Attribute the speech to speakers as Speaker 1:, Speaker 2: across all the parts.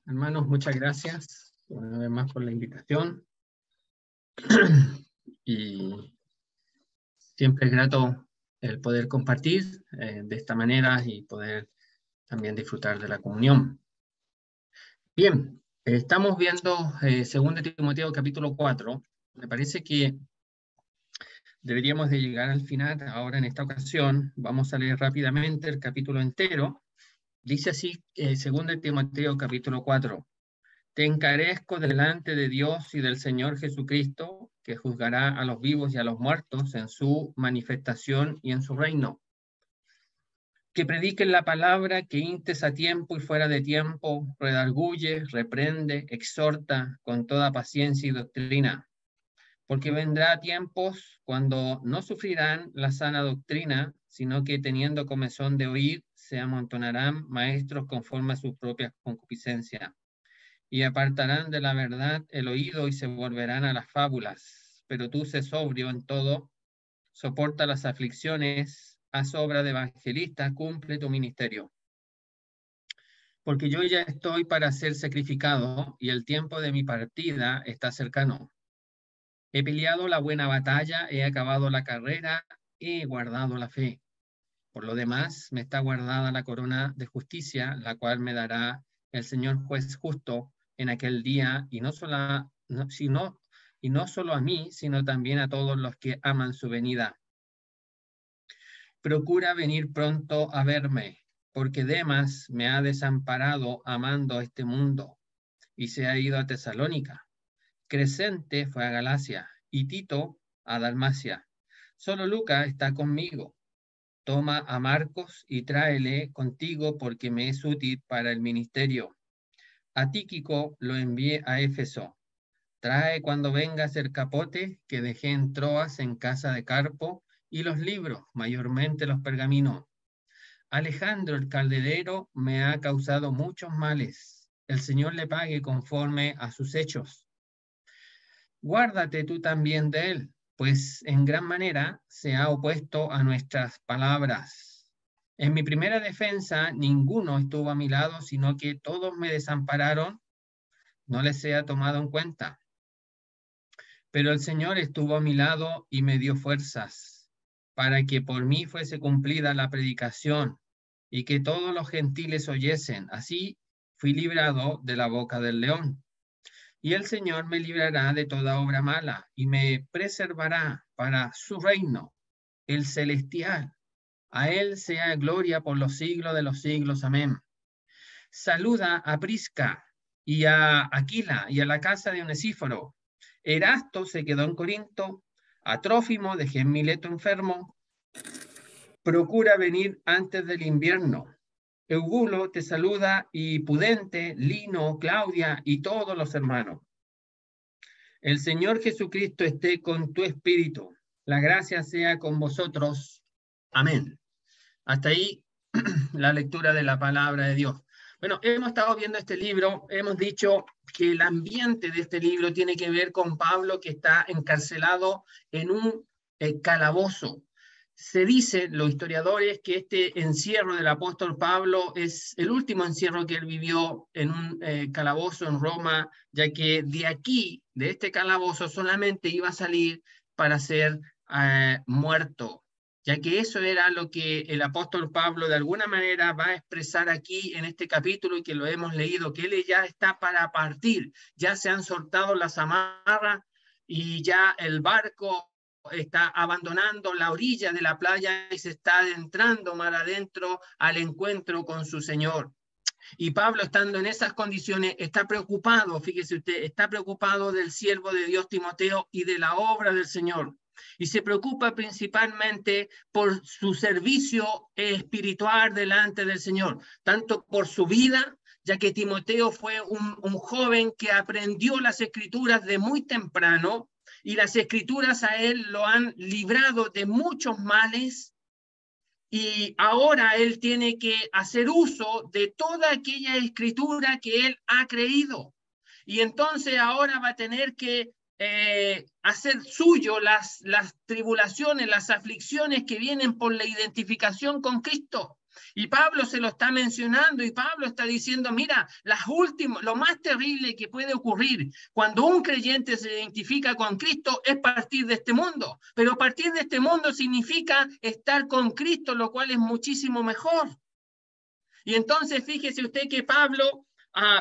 Speaker 1: Hermanos, muchas gracias una vez más por la invitación. Y siempre es grato el poder compartir de esta manera y poder también disfrutar de la comunión. Bien, estamos viendo 2 Timoteo capítulo 4. Me parece que deberíamos de llegar al final ahora en esta ocasión. Vamos a leer rápidamente el capítulo entero. Dice así, 2 Timoteo capítulo 4. Te encarezco delante de Dios y del Señor Jesucristo, que juzgará a los vivos y a los muertos en su manifestación y en su reino. Que prediquen la palabra, que instes a tiempo y fuera de tiempo, redarguye, reprende, exhorta con toda paciencia y doctrina. Porque vendrá tiempos cuando no sufrirán la sana doctrina, sino que teniendo comezón de oír, se amontonarán maestros conforme a sus propias concupiscencias. Y apartarán de la verdad el oído y se volverán a las fábulas. Pero tú sé sobrio en todo, soporta las aflicciones, haz obra de evangelista, cumple tu ministerio. Porque yo ya estoy para ser sacrificado y el tiempo de mi partida está cercano. He peleado la buena batalla, he acabado la carrera, he guardado la fe. Por lo demás, me está guardada la corona de justicia, la cual me dará el Señor juez justo en aquel día, y no solo a mí, sino también a todos los que aman su venida. Procura venir pronto a verme, porque Demas me ha desamparado amando este mundo, y se ha ido a Tesalónica. Crescente fue a Galacia, y Tito a Dalmacia. Solo Lucas está conmigo. Toma a Marcos y tráele contigo porque me es útil para el ministerio. A Tíquico lo envié a Éfeso. Trae cuando vengas el capote que dejé en Troas en casa de Carpo y los libros, mayormente los pergaminos. Alejandro el calderero me ha causado muchos males. El Señor le pague conforme a sus hechos. Guárdate tú también de él, pues en gran manera se ha opuesto a nuestras palabras. En mi primera defensa, ninguno estuvo a mi lado, sino que todos me desampararon, no les sea tomado en cuenta. Pero el Señor estuvo a mi lado y me dio fuerzas, para que por mí fuese cumplida la predicación, y que todos los gentiles oyesen. Así fui librado de la boca del león. Y el Señor me librará de toda obra mala, y me preservará para su reino, el celestial. A él sea gloria por los siglos de los siglos. Amén. Saluda a Prisca y a Aquila y a la casa de Onesíforo. Erasto se quedó en Corinto. A Trófimo dejé en Mileto enfermo. Procura venir antes del invierno. Eubulo te saluda, y Pudente, Lino, Claudia y todos los hermanos. El Señor Jesucristo esté con tu espíritu. La gracia sea con vosotros. Amén. Hasta ahí la lectura de la palabra de Dios. Bueno, hemos estado viendo este libro, hemos dicho que el ambiente de este libro tiene que ver con Pablo, que está encarcelado en un calabozo. Se dice, los historiadores, que este encierro del apóstol Pablo es el último encierro que él vivió en un calabozo en Roma, ya que de aquí, de este calabozo, solamente iba a salir para ser muerto, ya que eso era lo que el apóstol Pablo de alguna manera va a expresar aquí en este capítulo, y que lo hemos leído, que él ya está para partir, ya se han soltado las amarras y ya el barco está abandonando la orilla de la playa y se está adentrando mar adentro al encuentro con su Señor. Y Pablo, estando en esas condiciones, está preocupado, fíjese usted, está preocupado del siervo de Dios Timoteo y de la obra del Señor. Y se preocupa principalmente por su servicio espiritual delante del Señor, tanto por su vida, ya que Timoteo fue un joven que aprendió las escrituras de muy temprano, y las escrituras a él lo han librado de muchos males, y ahora él tiene que hacer uso de toda aquella escritura que él ha creído. Y entonces ahora va a tener que hacer suyo las tribulaciones, las aflicciones que vienen por la identificación con Cristo. Y Pablo se lo está mencionando y Pablo está diciendo, mira, lo más terrible que puede ocurrir cuando un creyente se identifica con Cristo es partir de este mundo. Pero partir de este mundo significa estar con Cristo, lo cual es muchísimo mejor. Y entonces fíjese usted que Pablo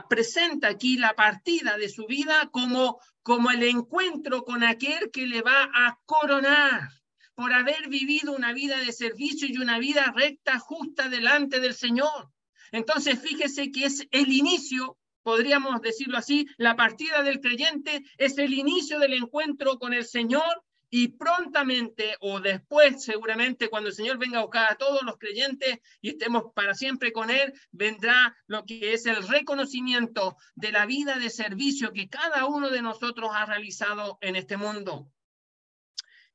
Speaker 1: presenta aquí la partida de su vida como el encuentro con aquel que le va a coronar por haber vivido una vida de servicio y una vida recta, justa delante del Señor. Entonces fíjese que es el inicio, podríamos decirlo así, la partida del creyente es el inicio del encuentro con el Señor. Y prontamente o después, seguramente, cuando el Señor venga a buscar a todos los creyentes y estemos para siempre con Él, vendrá lo que es el reconocimiento de la vida de servicio que cada uno de nosotros ha realizado en este mundo.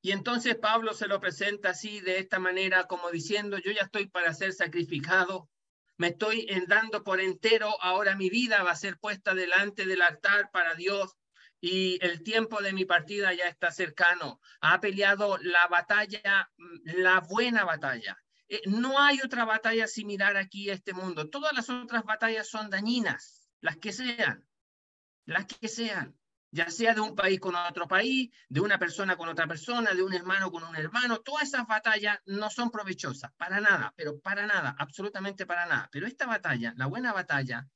Speaker 1: Y entonces Pablo se lo presenta así, de esta manera, como diciendo, yo ya estoy para ser sacrificado, me estoy dando por entero, ahora mi vida va a ser puesta delante del altar para Dios. Y el tiempo de mi partida ya está cercano. Ha peleado la batalla, la buena batalla. No hay otra batalla similar aquí a este mundo. Todas las otras batallas son dañinas, las que sean, ya sea de un país con otro país, de una persona con otra persona, de un hermano con un hermano. Todas esas batallas no son provechosas, para nada, pero para nada, absolutamente para nada. Pero esta batalla, la buena batalla,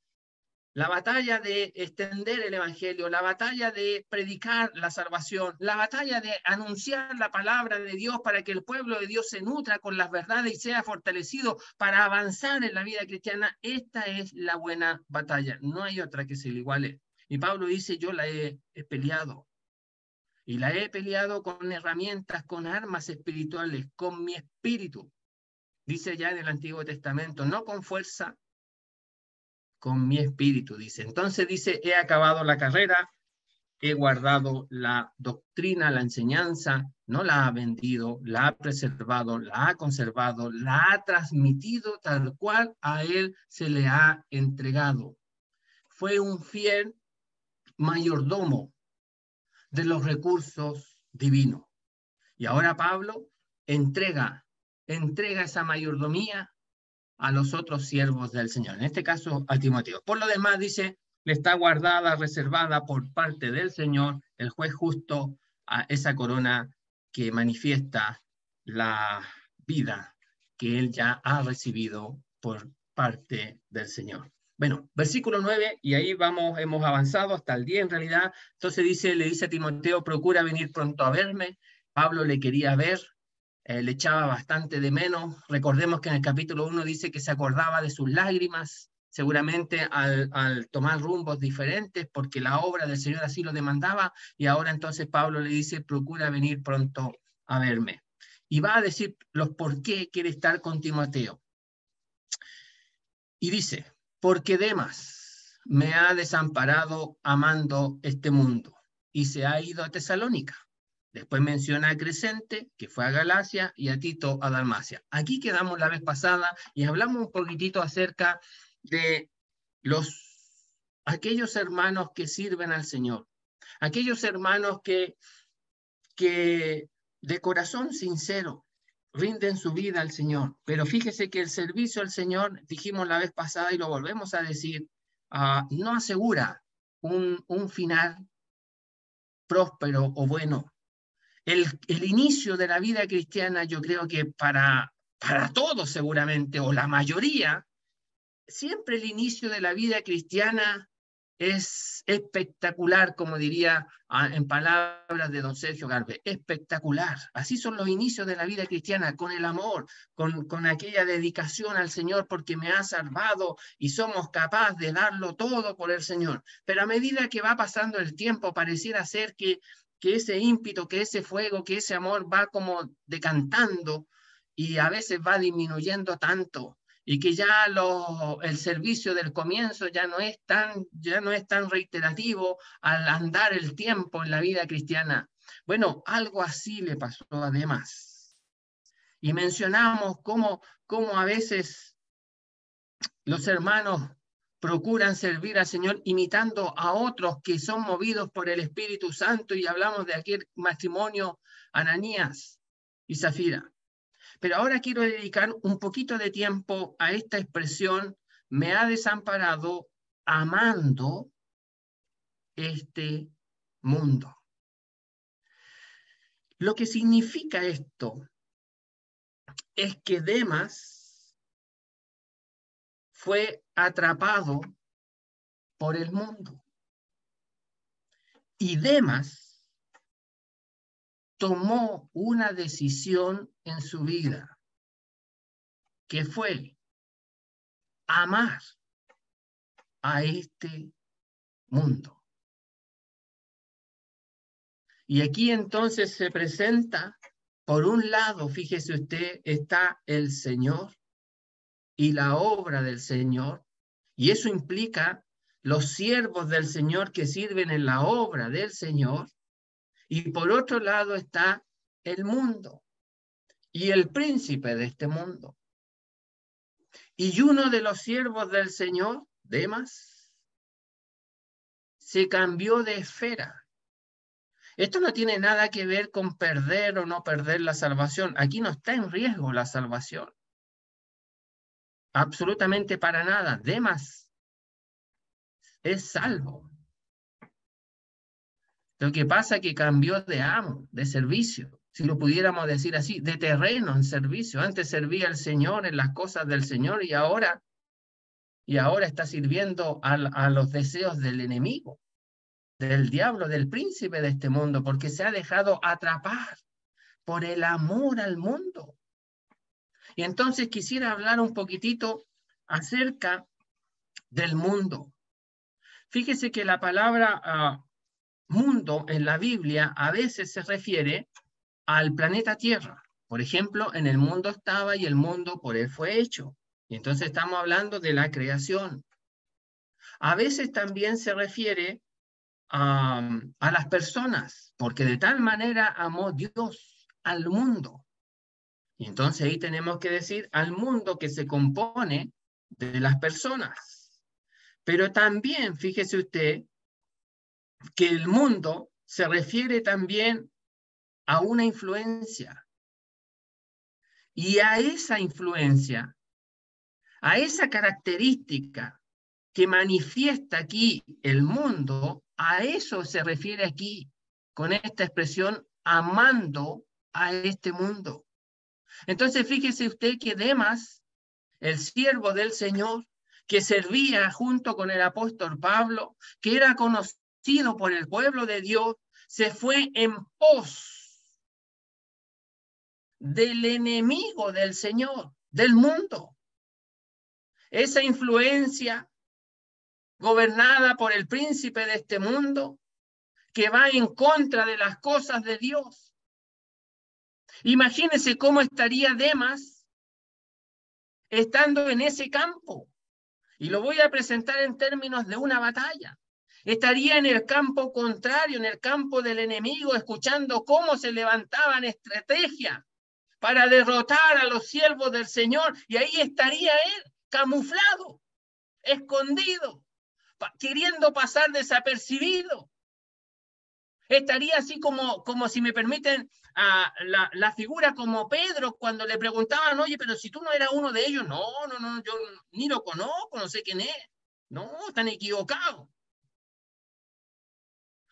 Speaker 1: la batalla de extender el evangelio, la batalla de predicar la salvación, la batalla de anunciar la palabra de Dios para que el pueblo de Dios se nutra con las verdades y sea fortalecido para avanzar en la vida cristiana, esta es la buena batalla. No hay otra que se le iguale. Y Pablo dice, yo la he peleado. Y la he peleado con herramientas, con armas espirituales, con mi espíritu. Dice ya en el Antiguo Testamento, no con fuerza, con mi espíritu, dice. Entonces dice, he acabado la carrera, he guardado la doctrina, la enseñanza, no la ha vendido, la ha preservado, la ha conservado, la ha transmitido tal cual a él se le ha entregado. Fue un fiel mayordomo de los recursos divinos. Y ahora Pablo entrega esa mayordomía a los otros siervos del Señor, en este caso a Timoteo. Por lo demás, dice, le está guardada, reservada por parte del Señor, el juez justo, a esa corona que manifiesta la vida que él ya ha recibido por parte del Señor. Bueno, versículo 9, y ahí hemos avanzado hasta el 10 en realidad. Entonces le dice a Timoteo, procura venir pronto a verme. Pablo le quería ver, le echaba bastante de menos. Recordemos que en el capítulo 1 dice que se acordaba de sus lágrimas, seguramente al tomar rumbos diferentes, porque la obra del Señor así lo demandaba, y ahora entonces Pablo le dice, procura venir pronto a verme. Y va a decir los por qué quiere estar con Timoteo. Y dice, porque Demas me ha desamparado amando este mundo, y se ha ido a Tesalónica. Después menciona a Crescente, que fue a Galacia, y a Tito a Dalmacia. Aquí quedamos la vez pasada y hablamos un poquitito acerca de aquellos hermanos que sirven al Señor, aquellos hermanos que de corazón sincero rinden su vida al Señor. Pero fíjese que el servicio al Señor, dijimos la vez pasada y lo volvemos a decir, no asegura un final próspero o bueno. El inicio de la vida cristiana, yo creo que para todos seguramente, o la mayoría, siempre el inicio de la vida cristiana es espectacular, como diría en palabras de don Sergio Garbe, espectacular. Así son los inicios de la vida cristiana, con el amor, con aquella dedicación al Señor porque me ha salvado y somos capaces de darlo todo por el Señor. Pero a medida que va pasando el tiempo, pareciera ser que ese ímpetu, que ese fuego, que ese amor va como decantando y a veces va disminuyendo tanto, y que ya el servicio del comienzo ya no es tan reiterativo al andar el tiempo en la vida cristiana. Bueno, algo así le pasó a Demas. Y mencionamos cómo a veces los hermanos procuran servir al Señor imitando a otros que son movidos por el Espíritu Santo, y hablamos de aquel matrimonio Ananías y Zafira. pero ahora quiero dedicar un poquito de tiempo a esta expresión, me ha desamparado amando este mundo. Lo que significa esto es que Demas fue atrapado por el mundo. Y Demas tomó una decisión en su vida, que fue amar a este mundo. Y aquí entonces se presenta, por un lado, fíjese usted, está el Señor y la obra del Señor, y eso implica los siervos del Señor que sirven en la obra del Señor, y por otro lado está el mundo y el príncipe de este mundo. Y uno de los siervos del Señor, Demas, se cambió de esfera. Esto no tiene nada que ver con perder o no perder la salvación. Aquí no está en riesgo la salvación. Absolutamente para nada. Demas es salvo. Lo que pasa es que cambió de amo, de servicio, si lo pudiéramos decir así, de terreno en servicio. Antes servía al Señor en las cosas del Señor y ahora está sirviendo a los deseos del enemigo, del diablo, del príncipe de este mundo, porque se ha dejado atrapar por el amor al mundo. Y entonces quisiera hablar un poquitito acerca del mundo. Fíjese que la palabra mundo en la Biblia a veces se refiere al planeta Tierra. Por ejemplo, en el mundo estaba y el mundo por él fue hecho. Y entonces estamos hablando de la creación. A veces también se refiere a las personas, porque de tal manera amó Dios al mundo. Y entonces ahí tenemos que decir al mundo que se compone de las personas. Pero también, fíjese usted, que el mundo se refiere también a una influencia. Y a esa influencia, a esa característica que manifiesta aquí el mundo, a eso se refiere aquí, con esta expresión, amando a este mundo. Entonces fíjese usted que Demas, el siervo del Señor, que servía junto con el apóstol Pablo, que era conocido por el pueblo de Dios, se fue en pos del enemigo del Señor, del mundo. Esa influencia gobernada por el príncipe de este mundo, que va en contra de las cosas de Dios. Imagínense cómo estaría Demas estando en ese campo. Y lo voy a presentar en términos de una batalla. Estaría en el campo contrario, en el campo del enemigo, escuchando cómo se levantaban estrategias para derrotar a los siervos del Señor. Y ahí estaría él, camuflado, escondido, queriendo pasar desapercibido. Estaría así como si me permiten, la figura como Pedro cuando le preguntaban, oye, pero si tú no eras uno de ellos. No, yo ni lo conozco, no sé quién es. No, están equivocados.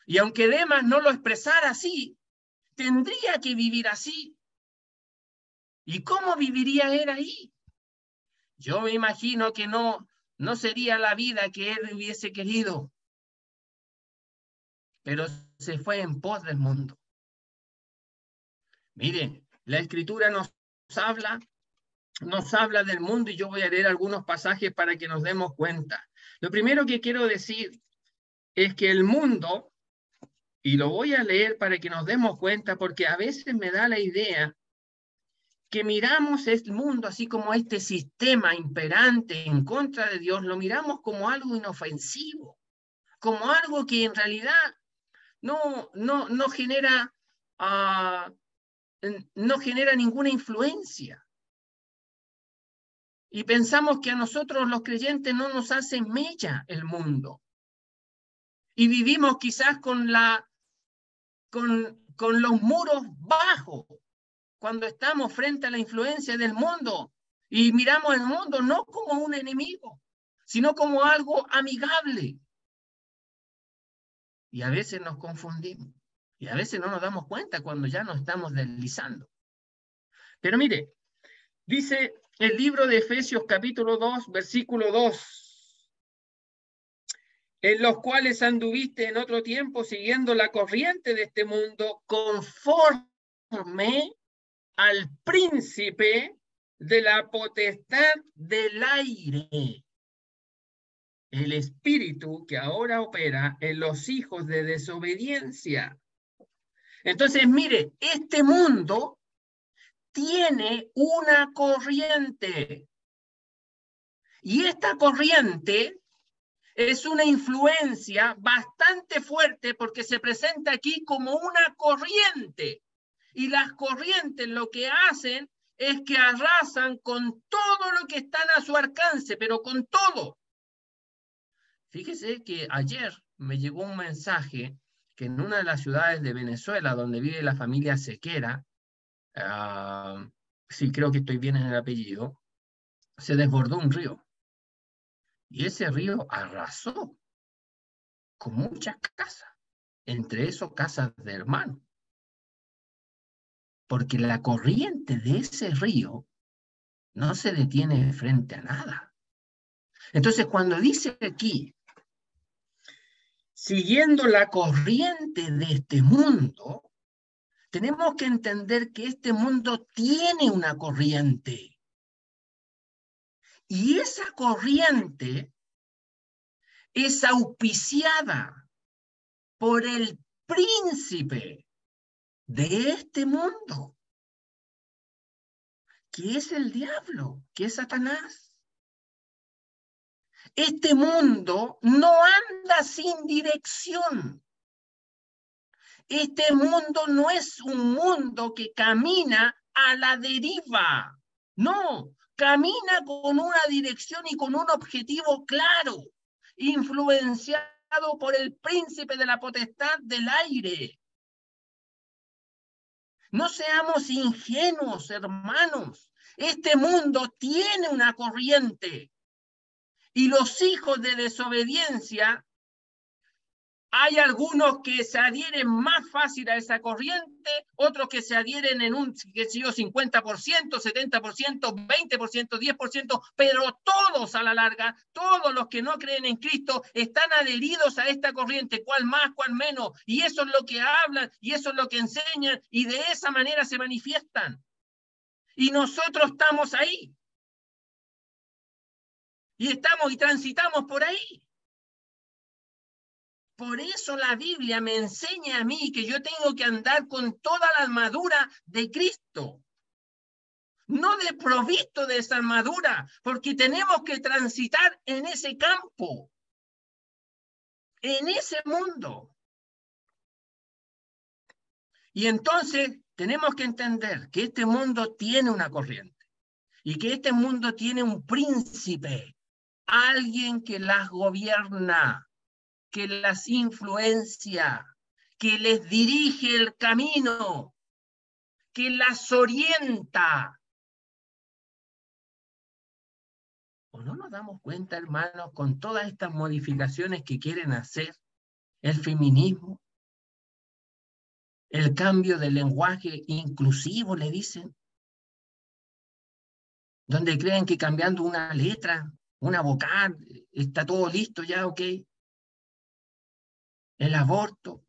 Speaker 1: Y aunque Demas no lo expresara así, tendría que vivir así. ¿Y cómo viviría él ahí? Yo me imagino que no sería la vida que él hubiese querido, pero se fue en pos del mundo. Miren, la Escritura nos habla del mundo y yo voy a leer algunos pasajes para que nos demos cuenta. Lo primero que quiero decir es que el mundo, y lo voy a leer para que nos demos cuenta, porque a veces me da la idea que miramos el mundo así como este sistema imperante en contra de Dios, lo miramos como algo inofensivo, como algo que en realidad no genera, no genera ninguna influencia. Y pensamos que a nosotros los creyentes no nos hace mella el mundo. Y vivimos quizás con los muros bajos, cuando estamos frente a la influencia del mundo y miramos el mundo no como un enemigo, sino como algo amigable. Y a veces nos confundimos. Y a veces no nos damos cuenta cuando ya nos estamos deslizando. Pero mire, dice el libro de Efesios capítulo 2, versículo 2. En los cuales anduviste en otro tiempo siguiendo la corriente de este mundo conforme al príncipe de la potestad del aire, el espíritu que ahora opera en los hijos de desobediencia. Entonces, mire, este mundo tiene una corriente. Y esta corriente es una influencia bastante fuerte porque se presenta aquí como una corriente. Y las corrientes lo que hacen es que arrasan con todo lo que están a su alcance, pero con todo. Fíjese que ayer me llegó un mensaje que en una de las ciudades de Venezuela, donde vive la familia Sequera, sí, creo que estoy bien en el apellido, se desbordó un río. Y ese río arrasó con muchas casas, entre esos casas de hermanos. Porque la corriente de ese río no se detiene frente a nada. Entonces, cuando dice aquí, siguiendo la corriente de este mundo, tenemos que entender que este mundo tiene una corriente. Y esa corriente es auspiciada por el príncipe de este mundo, que es el diablo, que es Satanás. Este mundo no anda sin dirección. Este mundo no es un mundo que camina a la deriva. No, camina con una dirección y con un objetivo claro, influenciado por el príncipe de la potestad del aire. No seamos ingenuos, hermanos. Este mundo tiene una corriente. Y los hijos de desobediencia, hay algunos que se adhieren más fácil a esa corriente, otros que se adhieren en un, qué sé yo, 50%, 70%, 20%, 10%, pero todos a la larga, todos los que no creen en Cristo, están adheridos a esta corriente, cuál más, cuál menos, y eso es lo que hablan, y eso es lo que enseñan, y de esa manera se manifiestan. Y nosotros estamos ahí. Y estamos y transitamos por ahí. Por eso la Biblia me enseña a mí que yo tengo que andar con toda la armadura de Cristo. No desprovisto de esa armadura, porque tenemos que transitar en ese campo, en ese mundo. Y entonces tenemos que entender que este mundo tiene una corriente y que este mundo tiene un príncipe, alguien que las gobierna, que las influencia, que les dirige el camino, que las orienta. ¿O no nos damos cuenta, hermanos, con todas estas modificaciones que quieren hacer? El feminismo, el cambio del lenguaje inclusivo, le dicen, donde creen que cambiando una letra, una vocal, está todo listo ya, ok. El aborto.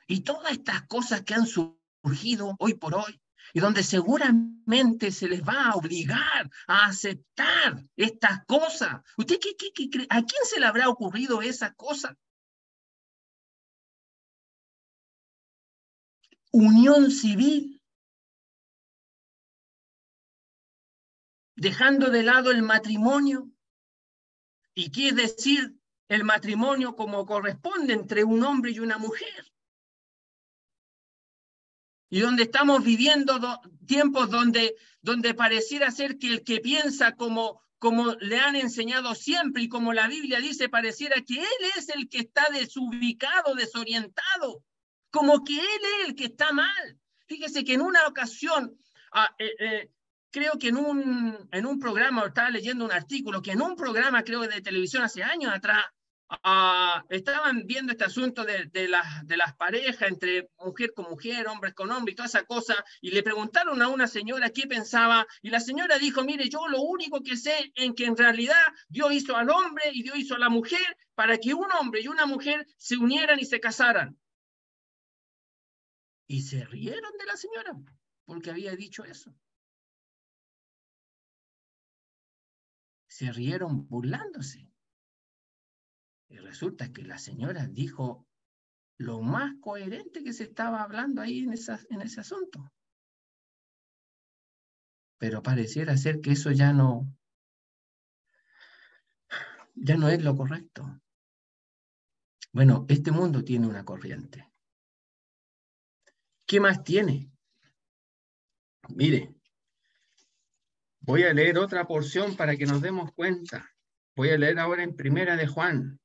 Speaker 1: Y todas estas cosas que han surgido hoy por hoy, y donde seguramente se les va a obligar a aceptar estas cosas. ¿Usted qué cree? ¿A quién se le habrá ocurrido esas cosas? Unión civil, dejando de lado el matrimonio, y quiere decir el matrimonio como corresponde entre un hombre y una mujer. Y donde estamos viviendo tiempos donde pareciera ser que el que piensa como le han enseñado siempre y como la Biblia dice, pareciera que él es el que está desubicado, desorientado, como que él es el que está mal. Fíjese que en una ocasión, creo que en un programa, estaba leyendo un artículo, que en un programa, creo, de televisión hace años atrás, estaban viendo este asunto de las parejas entre mujer con mujer, hombres con hombres y toda esa cosa, y le preguntaron a una señora qué pensaba, y la señora dijo, mire, yo lo único que sé es que en realidad Dios hizo al hombre y Dios hizo a la mujer para que un hombre y una mujer se unieran y se casaran. Y se rieron de la señora porque había dicho eso. Se rieron burlándose. Y resulta que la señora dijo lo más coherente que se estaba hablando ahí en ese asunto. Pero pareciera ser que eso ya no es lo correcto. Bueno, este mundo tiene una corriente. ¿Qué más tiene? Mire, voy a leer otra porción para que nos demos cuenta. Voy a leer ahora en Primera de Juan,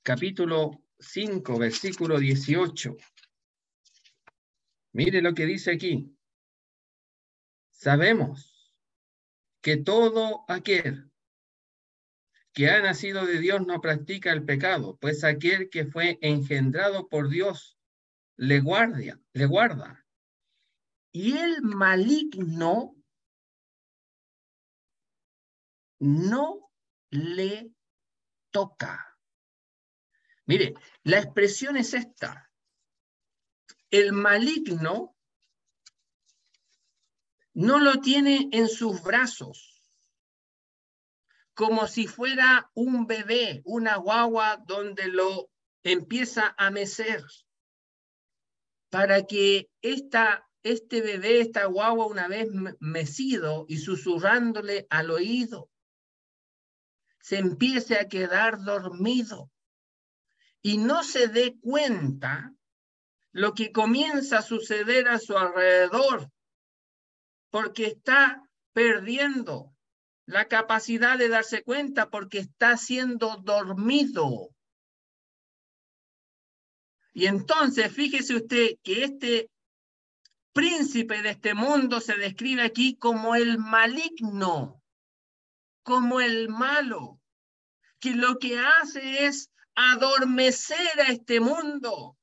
Speaker 1: capítulo 5, versículo 18. Mire lo que dice aquí. Sabemos que todo aquel que ha nacido de Dios no practica el pecado, pues aquel que fue engendrado por Dios le guarda. Y el maligno no le toca. Mire, la expresión es esta. El maligno no lo tiene en sus brazos, como si fuera un bebé, una guagua donde lo empieza a mecer, para que este bebé, esta guagua, una vez mecido y susurrándole al oído, se empiece a quedar dormido y no se dé cuenta lo que comienza a suceder a su alrededor, porque está perdiendo la capacidad de darse cuenta porque está siendo dormido. Y entonces, fíjese usted que este príncipe de este mundo se describe aquí como el maligno, como el malo, que lo que hace es adormecer a este mundo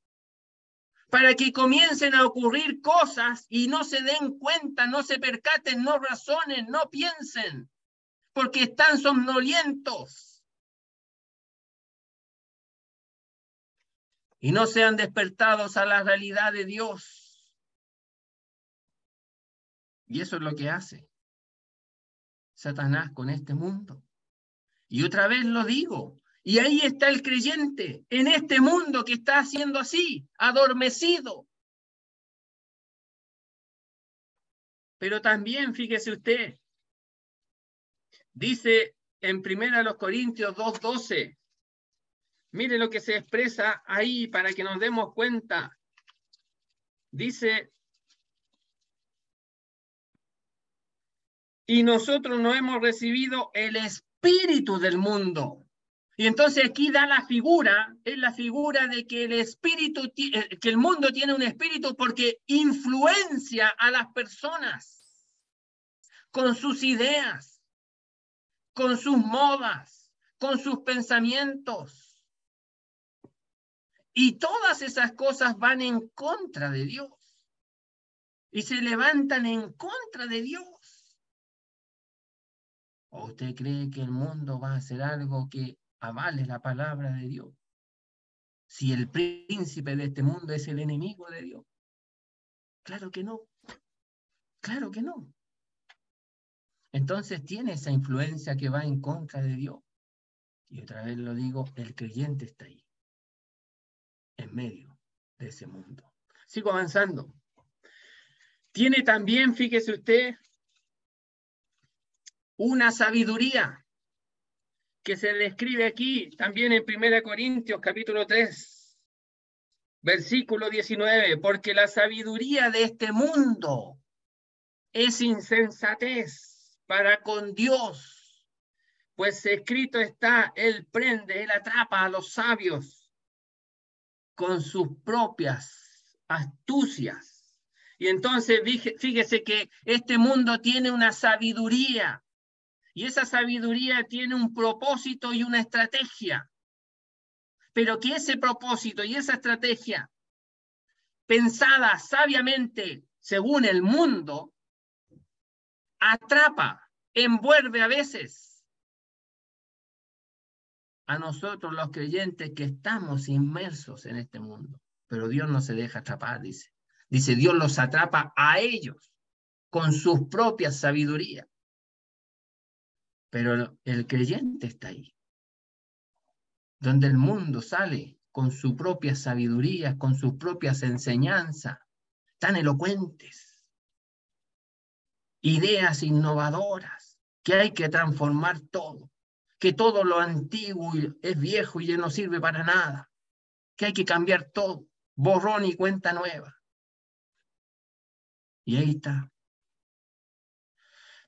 Speaker 1: para que comiencen a ocurrir cosas y no se den cuenta, no se percaten, no razonen, no piensen, porque están somnolientos y no sean despertados a la realidad de Dios. Y eso es lo que hace Satanás con este mundo. Y otra vez lo digo, y ahí está el creyente, en este mundo que está haciendo así, adormecido. Pero también, fíjese usted, dice en 1 Corintios 2:12, mire lo que se expresa ahí para que nos demos cuenta. Dice, y nosotros no hemos recibido el espíritu del mundo. Y entonces aquí da la figura, es la figura de que el espíritu, que el mundo tiene un espíritu porque influencia a las personas con sus ideas, con sus modas, con sus pensamientos. Y todas esas cosas van en contra de Dios. Y se levantan en contra de Dios. ¿O usted cree que el mundo va a hacer algo que avale la palabra de Dios? Si el príncipe de este mundo es el enemigo de Dios. Claro que no. Claro que no. Entonces tiene esa influencia que va en contra de Dios. Y otra vez lo digo, el creyente está ahí, en medio de ese mundo. Sigo avanzando. Tiene también, fíjese usted, una sabiduría que se describe aquí también en 1 Corintios capítulo 3, versículo 19, porque la sabiduría de este mundo es insensatez para con Dios, pues escrito está, Él prende, Él atrapa a los sabios con sus propias astucias. Y entonces fíjese que este mundo tiene una sabiduría, y esa sabiduría tiene un propósito y una estrategia. Pero que ese propósito y esa estrategia, pensada sabiamente según el mundo, atrapa, envuelve a veces a nosotros los creyentes que estamos inmersos en este mundo. Pero Dios no se deja atrapar, dice. Dice, Dios los atrapa a ellos con su propia sabiduría. Pero el creyente está ahí, donde el mundo sale con su propia sabiduría, con sus propias enseñanzas, tan elocuentes, ideas innovadoras, que hay que transformar todo, que todo lo antiguo es viejo y ya no sirve para nada, que hay que cambiar todo, borrón y cuenta nueva. Y ahí está.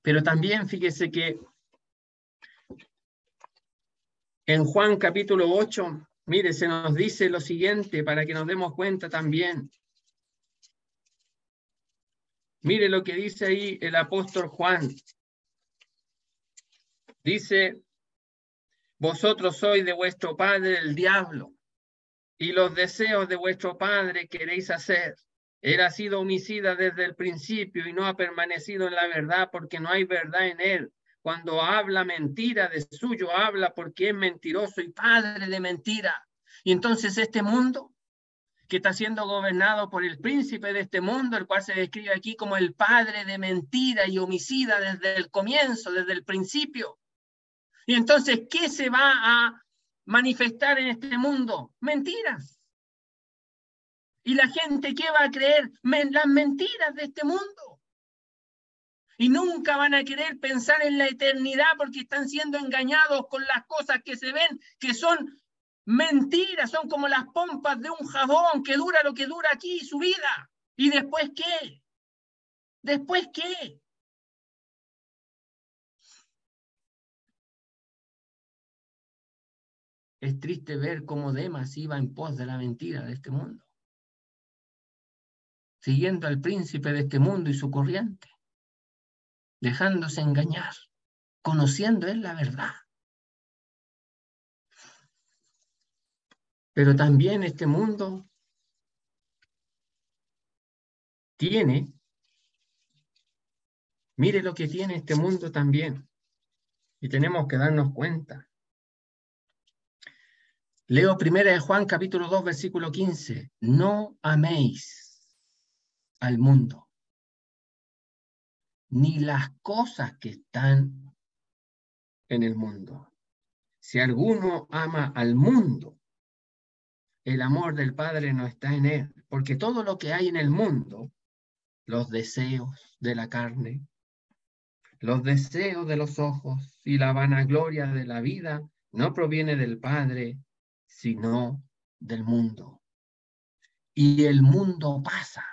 Speaker 1: Pero también fíjese que en Juan capítulo 8, mire, se nos dice lo siguiente para que nos demos cuenta también. Mire lo que dice ahí el apóstol Juan. Dice, vosotros sois de vuestro padre el diablo, y los deseos de vuestro padre queréis hacer. Él ha sido homicida desde el principio y no ha permanecido en la verdad porque no hay verdad en él. Cuando habla mentira, de suyo habla porque es mentiroso y padre de mentira. Y entonces este mundo, que está siendo gobernado por el príncipe de este mundo, el cual se describe aquí como el padre de mentira y homicida desde el comienzo, desde el principio. Y entonces, ¿qué se va a manifestar en este mundo? Mentiras. ¿Y la gente qué va a creer? Las mentiras de este mundo. Y nunca van a querer pensar en la eternidad porque están siendo engañados con las cosas que se ven, que son mentiras, son como las pompas de un jabón que dura lo que dura aquí su vida. ¿Y después qué? ¿Después qué? Es triste ver cómo Demas iba en pos de la mentira de este mundo, siguiendo al príncipe de este mundo y su corriente, dejándose engañar, conociendo él la verdad. Pero también este mundo tiene, mire lo que tiene este mundo también, y tenemos que darnos cuenta. Leo 1 de Juan capítulo 2 versículo 15. No améis al mundo, ni las cosas que están en el mundo. Si alguno ama al mundo, el amor del Padre no está en él, porque todo lo que hay en el mundo, los deseos de la carne, los deseos de los ojos y la vanagloria de la vida, no proviene del Padre, sino del mundo. Y el mundo pasa,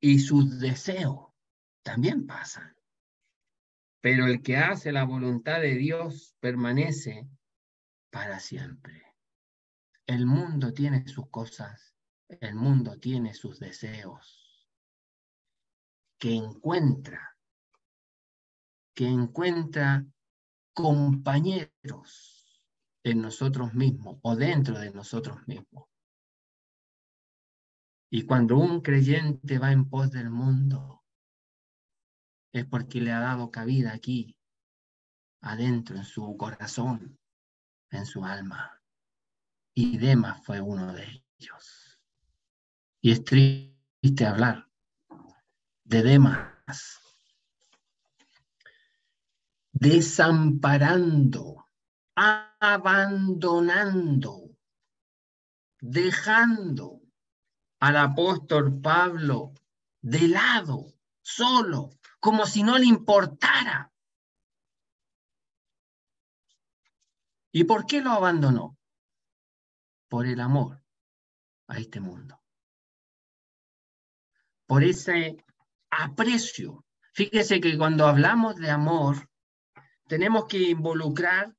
Speaker 1: y sus deseos también pasan. Pero el que hace la voluntad de Dios permanece para siempre. El mundo tiene sus cosas, el mundo tiene sus deseos, que encuentra compañeros en nosotros mismos o dentro de nosotros mismos. Y cuando un creyente va en pos del mundo, es porque le ha dado cabida aquí, adentro, en su corazón, en su alma. Y Demas fue uno de ellos. Y es triste hablar de Demas, desamparando, abandonando, dejando al apóstol Pablo de lado, solo, como si no le importara. ¿Y por qué lo abandonó? Por el amor a este mundo. Por ese aprecio. Fíjese que cuando hablamos de amor, tenemos que involucrar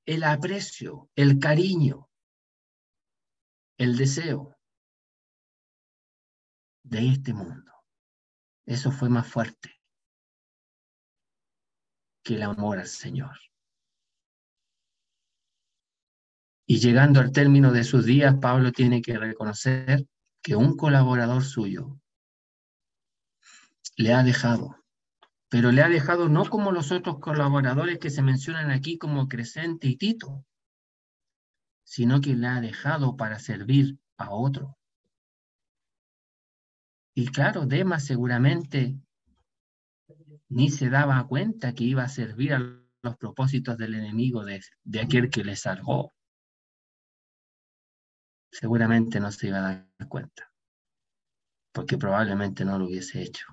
Speaker 1: el aprecio, el cariño, el deseo. de este mundo. Eso fue más fuerte que el amor al Señor. Y llegando al término de sus días, Pablo tiene que reconocer que un colaborador suyo le ha dejado, pero le ha dejado no como los otros colaboradores que se mencionan aquí como Crescente y Tito, sino que le ha dejado para servir a otro. Y claro, Demas seguramente ni se daba cuenta que iba a servir a los propósitos del enemigo de aquel que le salvó. Seguramente no se iba a dar cuenta, porque probablemente no lo hubiese hecho.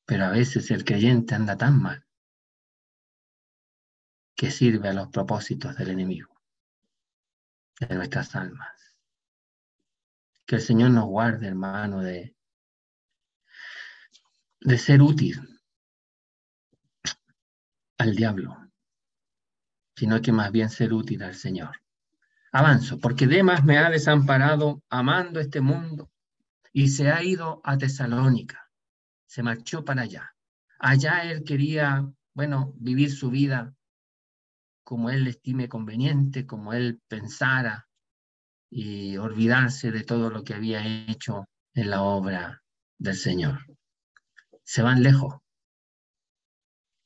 Speaker 1: Pero a veces el creyente anda tan mal que sirve a los propósitos del enemigo, de nuestras almas. Que el Señor nos guarde, hermano, de ser útil al diablo, sino que más bien ser útil al Señor. Avanzo, porque Demas me ha desamparado amando este mundo y se ha ido a Tesalónica, se marchó para allá. Allá él quería, vivir su vida como él estime conveniente, como él pensara, y olvidarse de todo lo que había hecho en la obra del Señor. Se van lejos,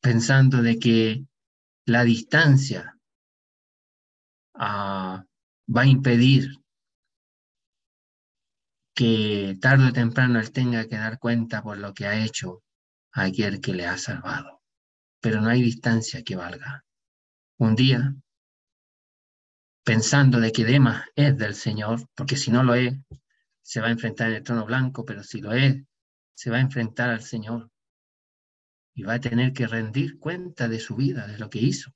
Speaker 1: pensando de que la distancia va a impedir que tarde o temprano él tenga que dar cuenta por lo que ha hecho a aquel que le ha salvado. Pero no hay distancia que valga. Un día, pensando de que Demas es del Señor, porque si no lo es, se va a enfrentar en el trono blanco, pero si lo es, se va a enfrentar al Señor y va a tener que rendir cuenta de su vida, de lo que hizo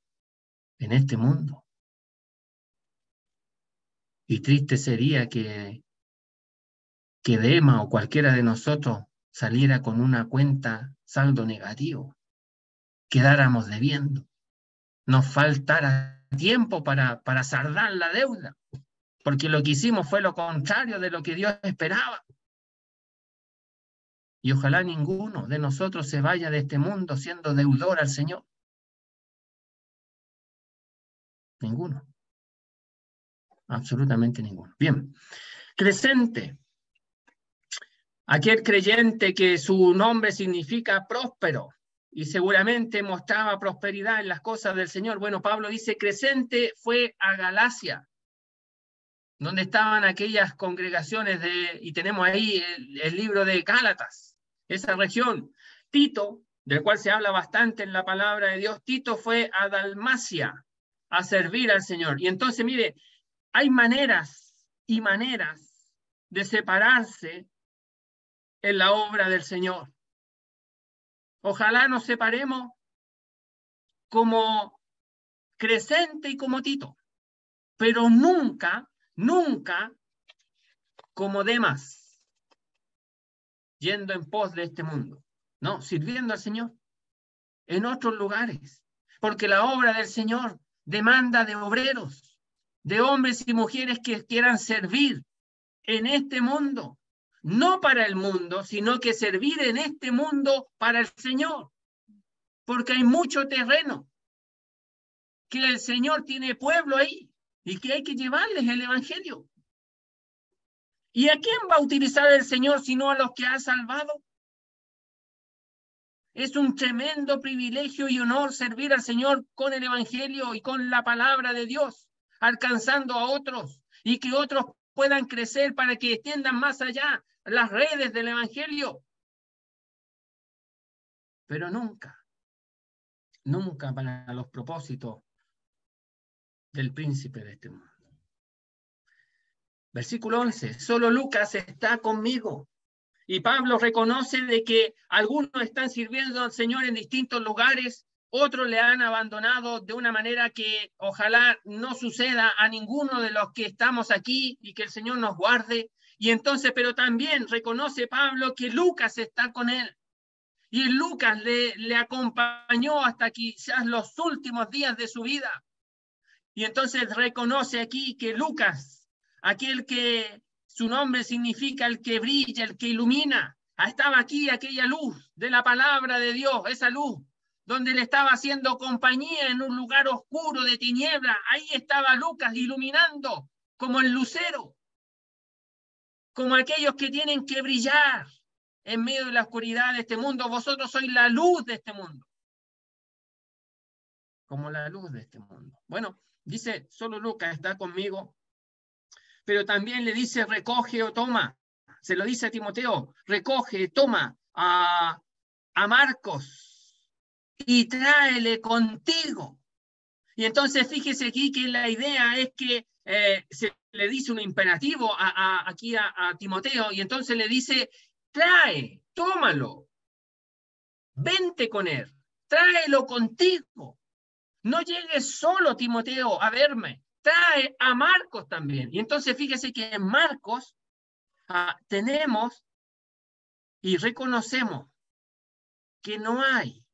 Speaker 1: en este mundo. Y triste sería que Demas o cualquiera de nosotros saliera con una cuenta saldo negativo, quedáramos debiendo, nos faltara tiempo para saldar la deuda, porque lo que hicimos fue lo contrario de lo que Dios esperaba. Y ojalá ninguno de nosotros se vaya de este mundo siendo deudor al Señor. Ninguno. Absolutamente ninguno. Bien. Crescente. Aquel creyente que su nombre significa próspero y seguramente mostraba prosperidad en las cosas del Señor. Bueno, Pablo dice, Crescente fue a Galacia, donde estaban aquellas congregaciones y tenemos ahí el libro de Gálatas, esa región. Tito, del cual se habla bastante en la palabra de Dios, Tito fue a Dalmacia a servir al Señor. Y entonces, mire, hay maneras y maneras de separarse en la obra del Señor. Ojalá nos separemos como Crescente y como Tito, pero nunca, nunca como Demas, yendo en pos de este mundo. No, sirviendo al Señor en otros lugares, porque la obra del Señor demanda de obreros, de hombres y mujeres que quieran servir en este mundo, no para el mundo, sino que servir en este mundo para el Señor, porque hay mucho terreno, que el Señor tiene pueblo ahí y que hay que llevarles el evangelio. ¿Y a quién va a utilizar el Señor sino a los que ha salvado? Es un tremendo privilegio y honor servir al Señor con el evangelio y con la palabra de Dios, alcanzando a otros y que otros puedan crecer para que extiendan más allá las redes del evangelio. Pero nunca, nunca para los propósitos del príncipe de este mundo. Versículo 11, solo Lucas está conmigo. Y Pablo reconoce de que algunos están sirviendo al Señor en distintos lugares, otros le han abandonado de una manera que ojalá no suceda a ninguno de los que estamos aquí y que el Señor nos guarde. Y entonces, pero también reconoce Pablo que Lucas está con él. Y Lucas le acompañó hasta quizás los últimos días de su vida. Y entonces reconoce aquí que Lucas, aquel que Su nombre significa el que brilla, el que ilumina. Estaba aquí aquella luz de la palabra de Dios, esa luz, donde le estaba haciendo compañía en un lugar oscuro de tiniebla. Ahí estaba Lucas iluminando como el lucero, como aquellos que tienen que brillar en medio de la oscuridad de este mundo. Vosotros sois la luz de este mundo. Como la luz de este mundo. Bueno, dice, solo Lucas está conmigo, pero también le dice, recoge o toma. Se lo dice a Timoteo, recoge, toma a Marcos y tráele contigo. Y entonces fíjese aquí que la idea es que se le dice un imperativo aquí a Timoteo, y entonces le dice, trae, tómalo, vente con él, tráelo contigo. No llegues solo, Timoteo, a verme, trae a Marcos también. Y entonces fíjese que en Marcos tenemos y reconocemos que no hay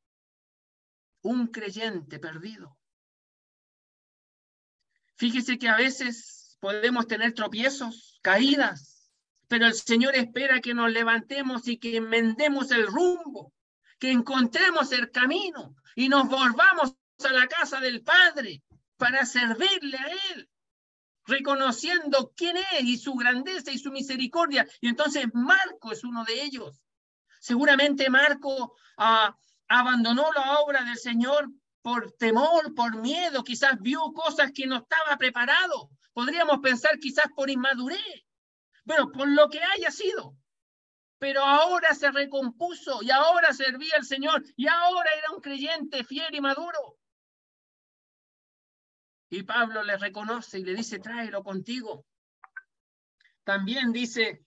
Speaker 1: un creyente perdido. Fíjese que a veces podemos tener tropiezos, caídas, pero el Señor espera que nos levantemos y que enmendemos el rumbo, que encontremos el camino y nos volvamos a la casa del Padre para servirle a Él, reconociendo quién es y su grandeza y su misericordia. Y entonces Marco es uno de ellos. Seguramente Marco abandonó la obra del Señor por temor, por miedo, quizás vio cosas que no estaba preparado. Podríamos pensar quizás por inmadurez. Bueno, por lo que haya sido. Pero ahora se recompuso y ahora servía al Señor y ahora era un creyente fiel y maduro. Y Pablo le reconoce y le dice, tráelo contigo. También dice,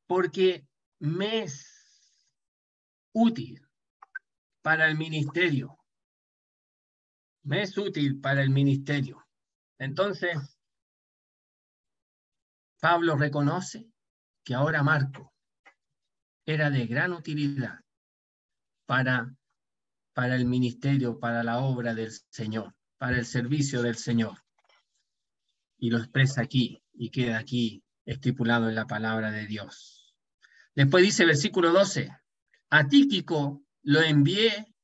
Speaker 1: porque me es útil para el ministerio. Me es útil para el ministerio. Entonces, Pablo reconoce que ahora Marco era de gran utilidad para el ministerio, para la obra del Señor, para el servicio del Señor. Y lo expresa aquí y queda aquí estipulado en la palabra de Dios. Después dice versículo 12, a Tíquico lo envié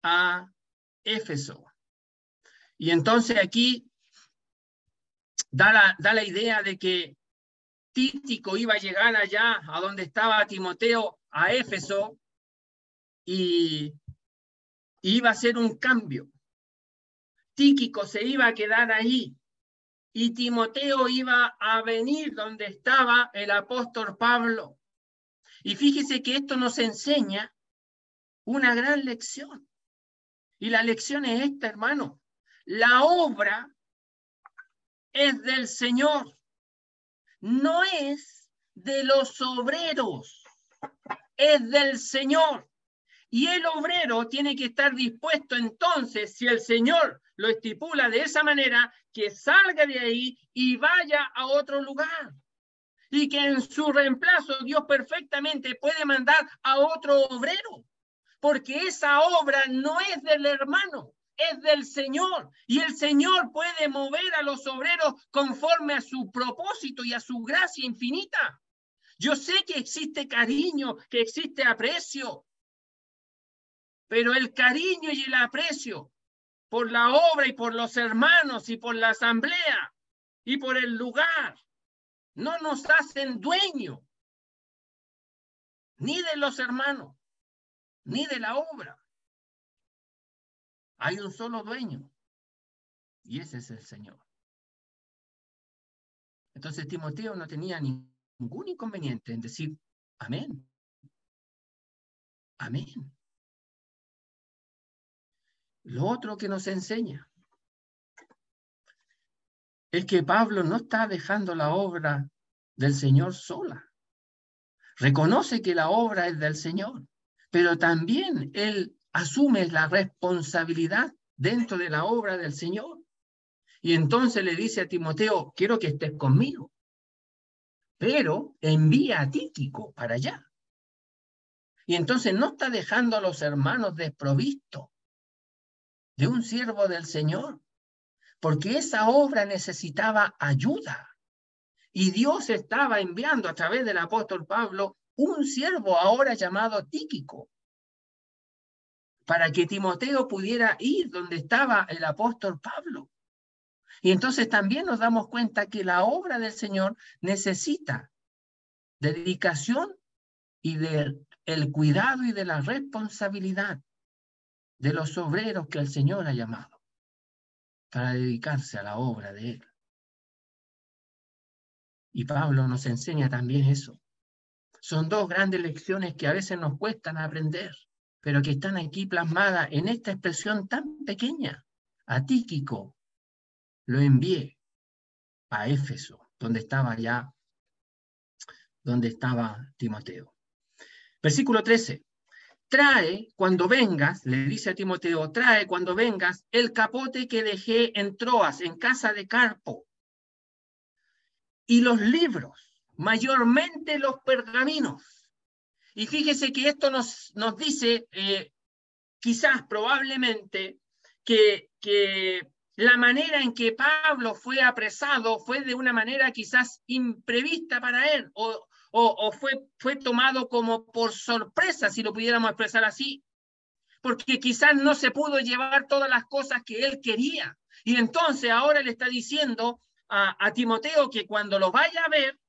Speaker 1: a Éfeso. Y entonces aquí da la idea de que Tíquico iba a llegar allá a donde estaba Timoteo, a Éfeso, y iba a hacer un cambio. Tíquico se iba a quedar ahí y Timoteo iba a venir donde estaba el apóstol Pablo. Y fíjese que esto nos enseña una gran lección. Y la lección es esta, hermano. La obra es del Señor, no es de los obreros, es del Señor. Y el obrero tiene que estar dispuesto entonces, si el Señor lo estipula de esa manera, que salga de ahí y vaya a otro lugar. Y que en su reemplazo Dios perfectamente puede mandar a otro obrero. Porque esa obra no es del hermano, es del Señor. Y el Señor puede mover a los obreros conforme a su propósito y a su gracia infinita. Yo sé que existe cariño, que existe aprecio, pero el cariño y el aprecio por la obra y por los hermanos y por la asamblea y por el lugar no nos hacen dueño ni de los hermanos ni de la obra. Hay un solo dueño y ese es el Señor. Entonces Timoteo no tenía ningún inconveniente en decir amén. Amén. Lo otro que nos enseña es que Pablo no está dejando la obra del Señor sola. Reconoce que la obra es del Señor, pero también él asume la responsabilidad dentro de la obra del Señor. Y entonces le dice a Timoteo, quiero que estés conmigo, pero envía a Tíquico para allá. Y entonces no está dejando a los hermanos desprovistos de un siervo del Señor. porque esa obra necesitaba ayuda. Y Dios estaba enviando a través del apóstol Pablo un siervo ahora llamado Tíquico, para que Timoteo pudiera ir donde estaba el apóstol Pablo. Y entonces también nos damos cuenta que la obra del Señor necesita dedicación y del cuidado y de la responsabilidad de los obreros que el Señor ha llamado para dedicarse a la obra de Él. Y Pablo nos enseña también eso. Son dos grandes lecciones que a veces nos cuestan aprender, pero que están aquí plasmadas en esta expresión tan pequeña. A Tíquico lo envié a Éfeso, donde estaba Timoteo. Versículo 13. Trae cuando vengas, le dice a Timoteo, trae cuando vengas el capote que dejé en Troas, en casa de Carpo, y los libros, mayormente los pergaminos. Y fíjese que esto nos dice, quizás, probablemente, que la manera en que Pablo fue apresado fue de una manera quizás imprevista para él, o fue tomado como por sorpresa, si lo pudiéramos expresar así, porque quizás no se pudo llevar todas las cosas que él quería. Y entonces ahora le está diciendo a Timoteo que cuando lo vaya a ver,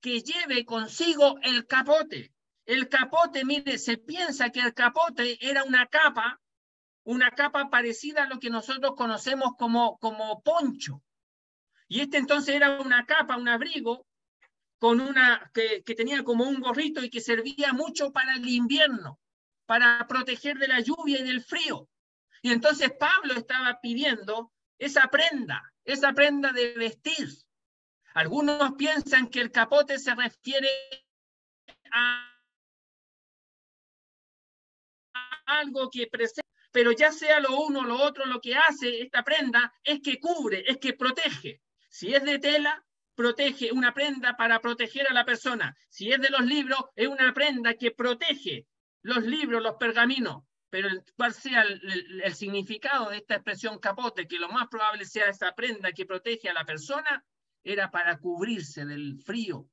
Speaker 1: que lleve consigo el capote. El capote, mire, se piensa que el capote era una capa parecida a lo que nosotros conocemos como poncho. Y entonces era una capa, un abrigo, que tenía como un gorrito y que servía mucho para el invierno, para proteger de la lluvia y del frío. Y entonces Pablo estaba pidiendo esa prenda de vestir. Algunos piensan que el capote se refiere a algo que presenta, pero ya sea lo uno o lo otro, lo que hace esta prenda es que cubre, es que protege. Si es de tela, protege, una prenda para proteger a la persona. Si es de los libros, es una prenda que protege los libros, los pergaminos. Pero cuál sea el significado de esta expresión capote, que lo más probable sea esa prenda que protege a la persona, era para cubrirse del frío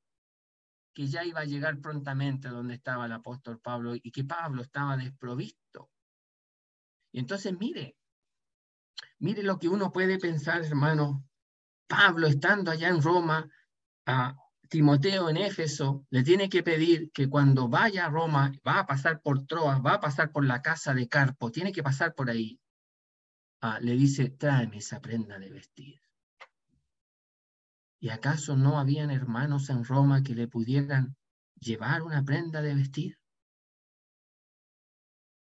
Speaker 1: que ya iba a llegar prontamente a donde estaba el apóstol Pablo y que Pablo estaba desprovisto. Y entonces mire lo que uno puede pensar, hermano. Pablo, estando allá en Roma, a Timoteo en Éfeso, le tiene que pedir que cuando vaya a Roma, va a pasar por Troas, va a pasar por la casa de Carpo, tiene que pasar por ahí. Le dice, tráeme esa prenda de vestir. ¿Y acaso no habían hermanos en Roma que le pudieran llevar una prenda de vestir?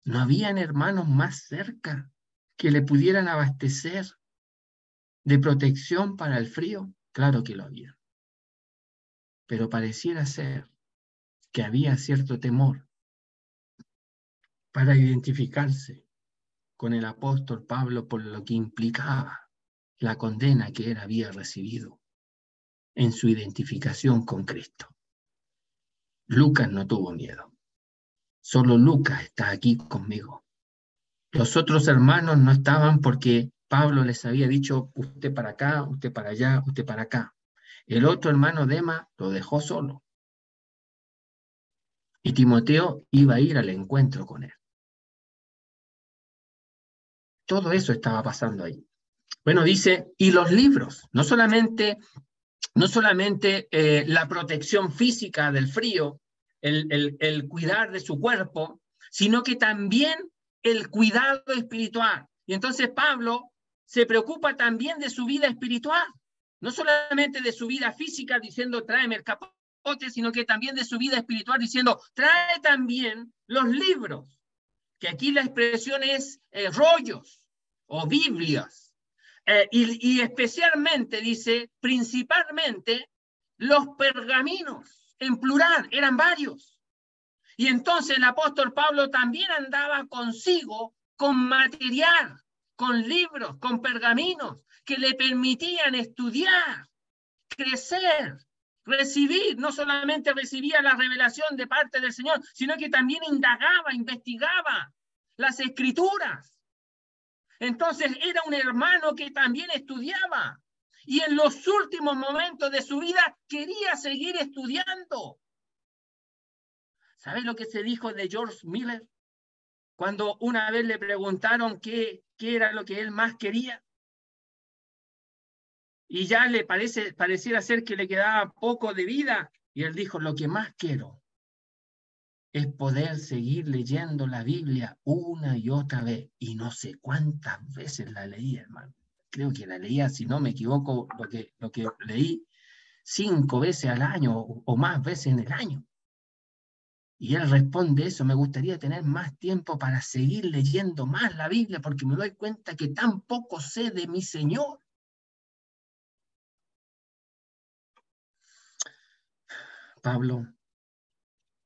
Speaker 1: ¿No habían hermanos más cerca que le pudieran abastecer de protección para el frío? Claro que lo había. Pero pareciera ser que había cierto temor para identificarse con el apóstol Pablo por lo que implicaba la condena que él había recibido en su identificación con Cristo. Lucas no tuvo miedo. Solo Lucas está aquí conmigo. Los otros hermanos no estaban porque Pablo les había dicho, usted para acá, usted para allá, usted para acá. El otro hermano Demas lo dejó solo. Y Timoteo iba a ir al encuentro con él. Todo eso estaba pasando ahí. Bueno, dice, y los libros, no solamente la protección física del frío, el cuidar de su cuerpo, sino que también el cuidado espiritual. Y entonces Pablo se preocupa también de su vida espiritual, no solamente de su vida física diciendo tráeme el capote, sino que también de su vida espiritual diciendo trae también los libros, que aquí la expresión es rollos o Biblias. Y especialmente, dice, principalmente los pergaminos, en plural, eran varios. Y entonces el apóstol Pablo también andaba consigo con material, con libros, con pergaminos, que le permitían estudiar, crecer, recibir. No solamente recibía la revelación de parte del Señor, sino que también indagaba, investigaba las escrituras. Entonces era un hermano que también estudiaba. Y en los últimos momentos de su vida quería seguir estudiando. ¿Sabes lo que se dijo de George Miller? Cuando una vez le preguntaron qué era lo que él más quería. Y ya le pareciera ser que le quedaba poco de vida. Y él dijo, lo que más quiero es poder seguir leyendo la Biblia una y otra vez. Y no sé cuántas veces la leí, hermano. Creo que la leía, si no me equivoco, lo que leí 5 veces al año o más veces en el año. Y él responde eso, me gustaría tener más tiempo para seguir leyendo más la Biblia porque me doy cuenta que tan poco sé de mi Señor. Pablo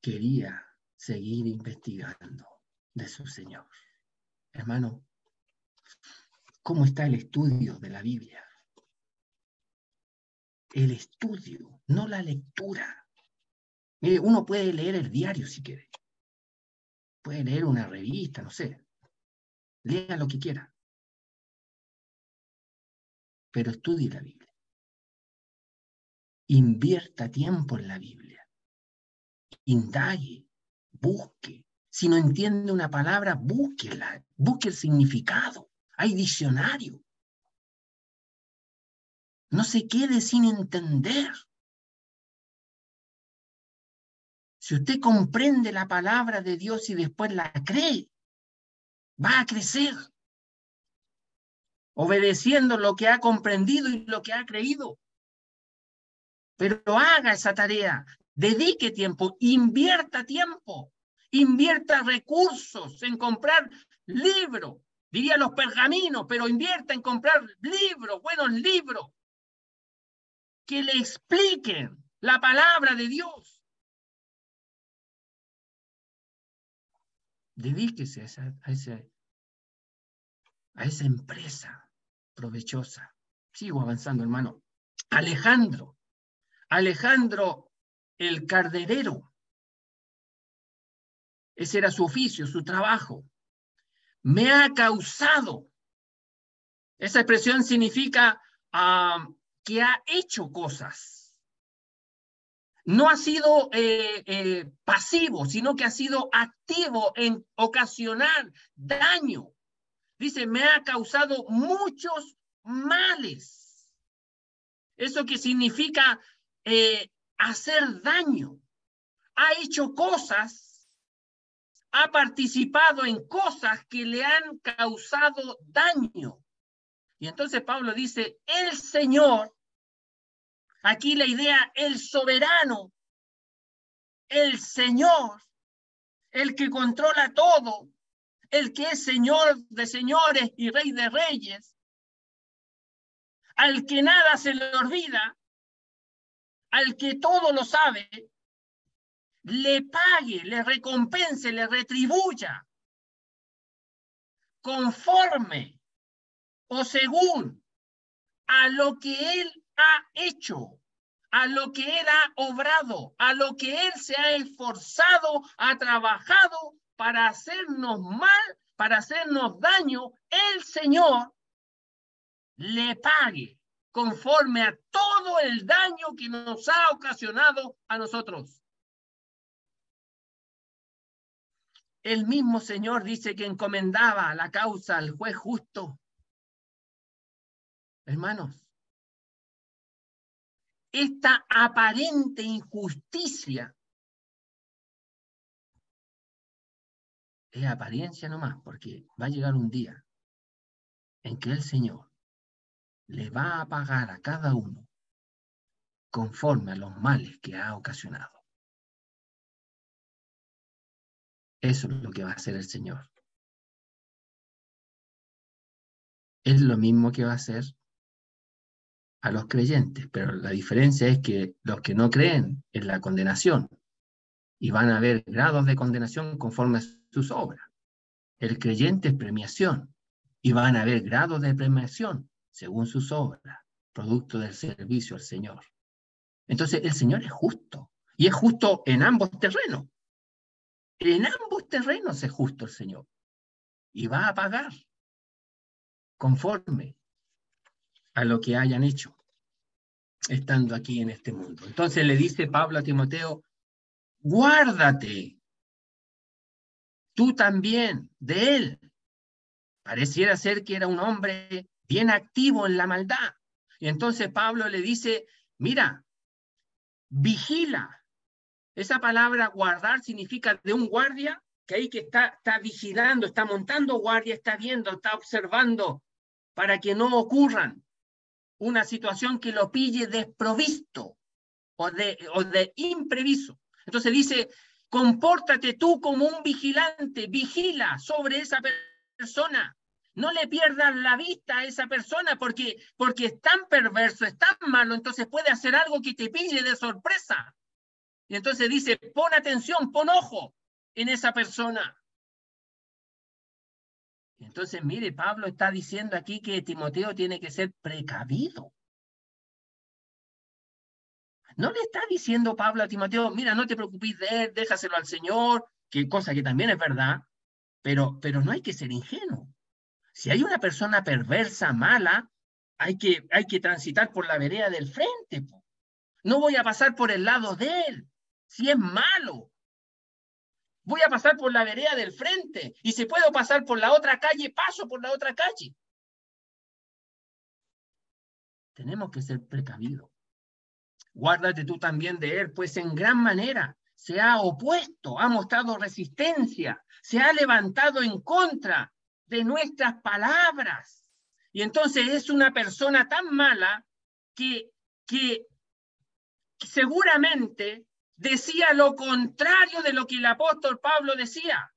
Speaker 1: quería seguir investigando de su Señor. Hermano, ¿cómo está el estudio de la Biblia? El estudio, no la lectura. Mire, uno puede leer el diario si quiere. Puede leer una revista, no sé. Lea lo que quiera. Pero estudie la Biblia. Invierta tiempo en la Biblia. Indague, busque. Si no entiende una palabra, búsquela. Busque el significado. Hay diccionario. No se quede sin entender. Si usted comprende la palabra de Dios y después la cree, va a crecer, obedeciendo lo que ha comprendido y lo que ha creído. Pero haga esa tarea, dedique tiempo, invierta recursos en comprar libros, diría los pergaminos, pero invierta en comprar libros, buenos libros, que le expliquen la palabra de Dios. Dedíquese a esa empresa provechosa. Sigo avanzando, hermano. Alejandro el carderero. Ese era su oficio, su trabajo. Me ha causado. Esa expresión significa que ha hecho cosas. No ha sido pasivo, sino que ha sido activo en ocasionar daño. Dice, me ha causado muchos males. Eso que significa hacer daño. Ha hecho cosas, ha participado en cosas que le han causado daño. Y entonces Pablo dice, el Señor, aquí la idea, el soberano, el Señor, el que controla todo, el que es Señor de señores y Rey de reyes, al que nada se le olvida, al que todo lo sabe, le pague, le recompense, le retribuya, conforme o según a lo que él ha hecho, a lo que él ha obrado, a lo que él se ha esforzado, ha trabajado para hacernos mal, para hacernos daño, el Señor le pague conforme a todo el daño que nos ha ocasionado a nosotros. El mismo Señor dice que encomendaba la causa al juez justo. Hermanos, esta aparente injusticia es apariencia nomás, porque va a llegar un día en que el Señor le va a pagar a cada uno conforme a los males que ha ocasionado. Eso es lo que va a hacer el Señor. Es lo mismo que va a hacer a los creyentes, pero la diferencia es que los que no creen en la condenación, y van a haber grados de condenación conforme a sus obras. El creyente es premiación, y van a haber grados de premiación según sus obras, producto del servicio al Señor. Entonces el Señor es justo, y es justo en ambos terrenos. En ambos terrenos es justo el Señor, y va a pagar. conforme a lo que hayan hecho estando aquí en este mundo. Entonces le dice Pablo a Timoteo, guárdate tú también de él. Pareciera ser que era un hombre bien activo en la maldad. Y entonces Pablo le dice, mira, vigila. Esa palabra guardar significa de un guardia que ahí que está vigilando, está montando guardia, está viendo, está observando para que no ocurran una situación que lo pille desprovisto o de imprevisto. Entonces dice, compórtate tú como un vigilante, vigila sobre esa persona. No le pierdas la vista a esa persona porque es tan perverso, es tan malo, entonces puede hacer algo que te pille de sorpresa. Y entonces dice, pon atención, pon ojo en esa persona. Entonces, mire, Pablo está diciendo aquí que Timoteo tiene que ser precavido. No le está diciendo Pablo a Timoteo, mira, no te preocupes de él, déjaselo al Señor, que cosa que también es verdad, pero no hay que ser ingenuo. Si hay una persona perversa, mala, hay que transitar por la vereda del frente. Po. No voy a pasar por el lado de él, si es malo. Voy a pasar por la vereda del frente, y si puedo pasar por la otra calle, paso por la otra calle. Tenemos que ser precavidos. Guárdate tú también de él, pues en gran manera se ha opuesto, ha mostrado resistencia, se ha levantado en contra de nuestras palabras. Y entonces es una persona tan mala que seguramente decía lo contrario de lo que el apóstol Pablo decía.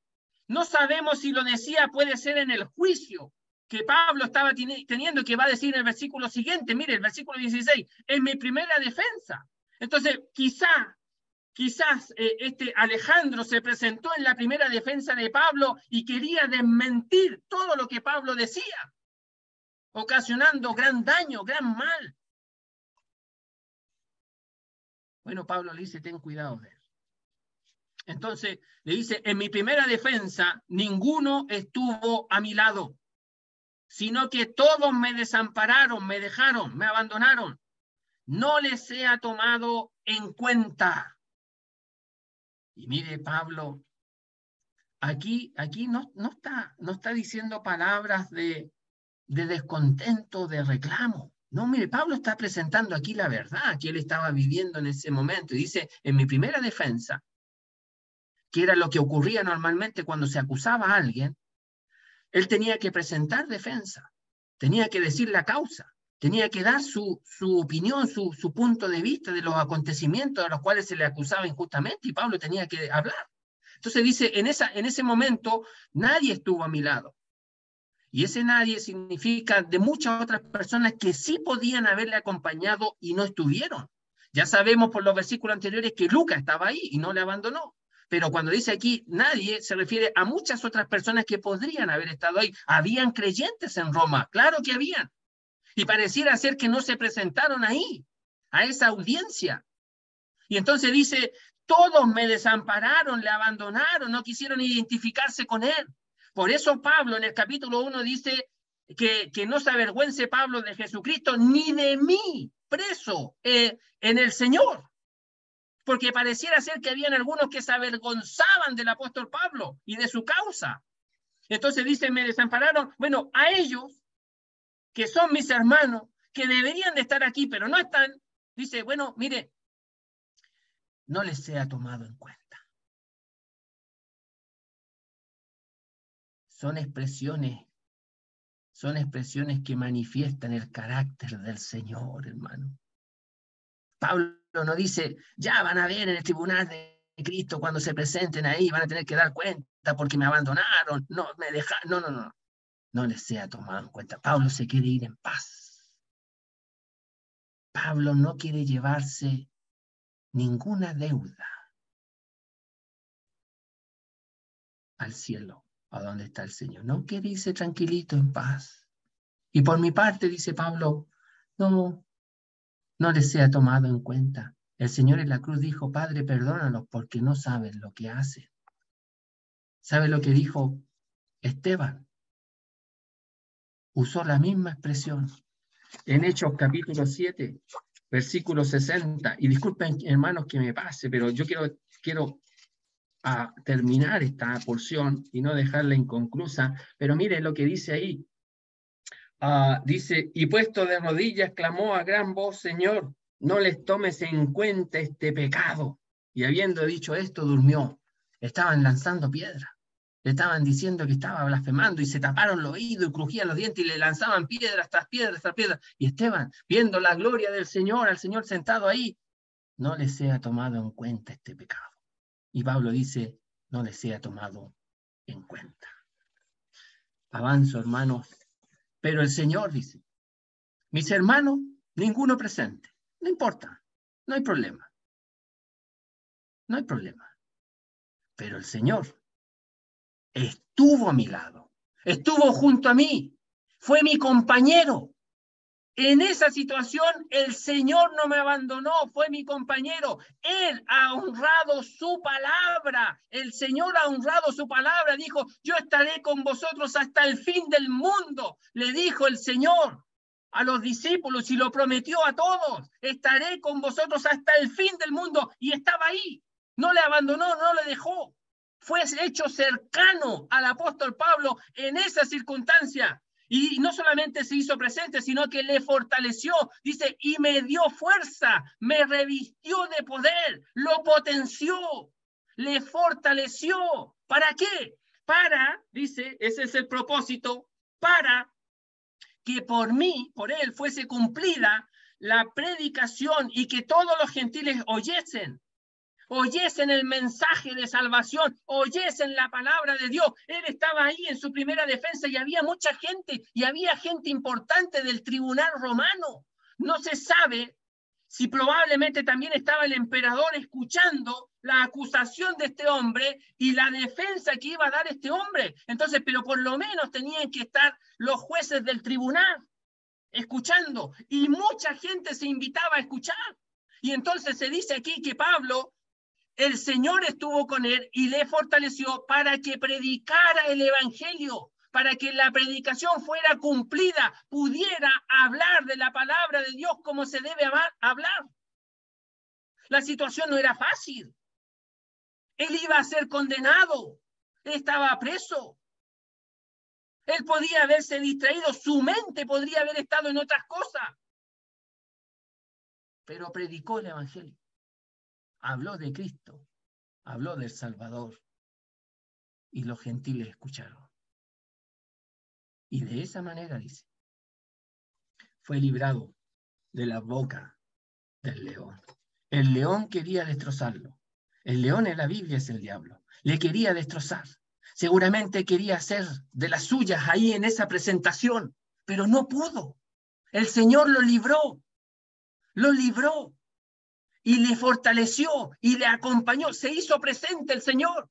Speaker 1: No sabemos si lo decía, puede ser en el juicio que Pablo estaba teniendo, que va a decir en el versículo siguiente, mire, el versículo 16, en mi primera defensa. Entonces, quizás este Alejandro se presentó en la primera defensa de Pablo y quería desmentir todo lo que Pablo decía, ocasionando gran daño, gran mal. Bueno, Pablo le dice, ten cuidado de él. Entonces, le dice, en mi primera defensa, ninguno estuvo a mi lado, sino que todos me desampararon, me dejaron, me abandonaron. No les sea tomado en cuenta. Y mire, Pablo, aquí no está diciendo palabras de descontento, de reclamo. No, mire, Pablo está presentando aquí la verdad que él estaba viviendo en ese momento. Y dice, en mi primera defensa, que era lo que ocurría normalmente cuando se acusaba a alguien, él tenía que presentar defensa, tenía que decir la causa, tenía que dar su opinión, su punto de vista de los acontecimientos a los cuales se le acusaba injustamente, y Pablo tenía que hablar. Entonces dice, en ese momento nadie estuvo a mi lado. Y ese nadie significa de muchas otras personas que sí podían haberle acompañado y no estuvieron. Ya sabemos por los versículos anteriores que Lucas estaba ahí y no le abandonó. Pero cuando dice aquí nadie, se refiere a muchas otras personas que podrían haber estado ahí. Habían creyentes en Roma, claro que habían. Y pareciera ser que no se presentaron ahí, a esa audiencia. Y entonces dice, todos me desampararon, le abandonaron, no quisieron identificarse con él. Por eso Pablo en el capítulo 1 dice que no se avergüence Pablo de Jesucristo, ni de mí, preso en el Señor. Porque pareciera ser que habían algunos que se avergonzaban del apóstol Pablo y de su causa. Entonces dice, me desampararon. Bueno, a ellos, que son mis hermanos, que deberían de estar aquí, pero no están, dice, bueno, mire, no les sea tomado en cuenta. Son expresiones que manifiestan el carácter del Señor, hermano. Pablo no dice, ya van a ver en el tribunal de Cristo cuando se presenten ahí, van a tener que dar cuenta porque me abandonaron, no, me dejaron, no les sea tomado en cuenta. Pablo se quiere ir en paz. Pablo no quiere llevarse ninguna deuda al cielo, a donde está el Señor. No quiere irse tranquilito en paz. Y por mi parte, dice Pablo, no les sea tomado en cuenta. El Señor en la cruz dijo, Padre, perdónalos porque no saben lo que hacen. ¿Sabe lo que dijo Esteban? usó la misma expresión. En Hechos capítulo 7, versículo 60, y disculpen hermanos que me pase, pero yo quiero terminar esta porción y no dejarla inconclusa, pero mire lo que dice ahí. Dice, y puesto de rodillas clamó a gran voz, Señor, no les tomes en cuenta este pecado. Y habiendo dicho esto, durmió. Estaban lanzando piedras. Le estaban diciendo que estaba blasfemando y se taparon los oídos y crujían los dientes y le lanzaban piedras tras piedras tras piedras. Y Esteban, viendo la gloria del Señor, al Señor sentado ahí, no les sea tomado en cuenta este pecado. Y Pablo dice, no les sea tomado en cuenta. Avanzo, hermanos. Pero el Señor dice, mis hermanos, ninguno presente. No importa, no hay problema. No hay problema. Pero el Señor estuvo a mi lado, estuvo junto a mí, fue mi compañero. En esa situación el Señor no me abandonó, fue mi compañero. Él ha honrado su palabra. El Señor ha honrado su palabra. Dijo, yo estaré con vosotros hasta el fin del mundo. Le dijo el Señor a los discípulos y lo prometió a todos. Estaré con vosotros hasta el fin del mundo. Y estaba ahí. No le abandonó, no le dejó. Fue hecho cercano al apóstol Pablo en esa circunstancia. Y no solamente se hizo presente, sino que le fortaleció, dice, y me dio fuerza, me revistió de poder, lo potenció, le fortaleció. ¿Para qué? Para, dice, ese es el propósito, para que por mí, por él, fuese cumplida la predicación y que todos los gentiles oyesen el mensaje de salvación, oyesen la palabra de Dios. Él estaba ahí en su primera defensa y había mucha gente, y había gente importante del tribunal romano. No se sabe si probablemente también estaba el emperador escuchando la acusación de este hombre y la defensa que iba a dar este hombre. Entonces, pero por lo menos tenían que estar los jueces del tribunal escuchando, y mucha gente se invitaba a escuchar. Y entonces se dice aquí que Pablo, el Señor estuvo con él y le fortaleció para que predicara el evangelio, para que la predicación fuera cumplida, pudiera hablar de la palabra de Dios como se debe hablar. La situación no era fácil. Él iba a ser condenado, él estaba preso. Él podía haberse distraído, su mente podría haber estado en otras cosas. Pero predicó el evangelio, habló de Cristo, habló del Salvador, y los gentiles escucharon. Y de esa manera, dice, fue librado de la boca del león. El león quería destrozarlo. El león en la Biblia es el diablo. Le quería destrozar. Seguramente quería hacer de las suyas ahí en esa presentación, pero no pudo. El Señor lo libró y le fortaleció y le acompañó. Se hizo presente el Señor.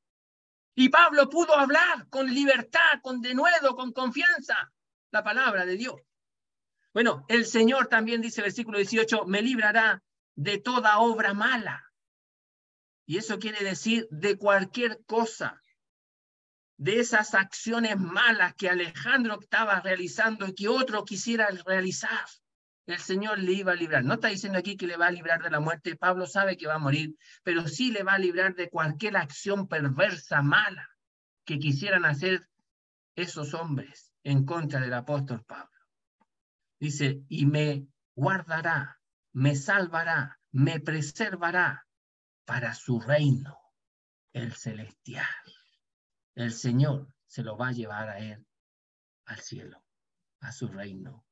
Speaker 1: Y Pablo pudo hablar con libertad, con denuedo, con confianza, la palabra de Dios. Bueno, el Señor también dice, versículo 18, me librará de toda obra mala. Y eso quiere decir de cualquier cosa, de esas acciones malas que Alejandro estaba realizando y que otro quisiera realizar. El Señor le iba a librar. No está diciendo aquí que le va a librar de la muerte. Pablo sabe que va a morir, pero sí le va a librar de cualquier acción perversa, mala, que quisieran hacer esos hombres en contra del apóstol Pablo. Dice, y me guardará, me salvará, me preservará para su reino, el celestial. El Señor se lo va a llevar a él al cielo, a su reino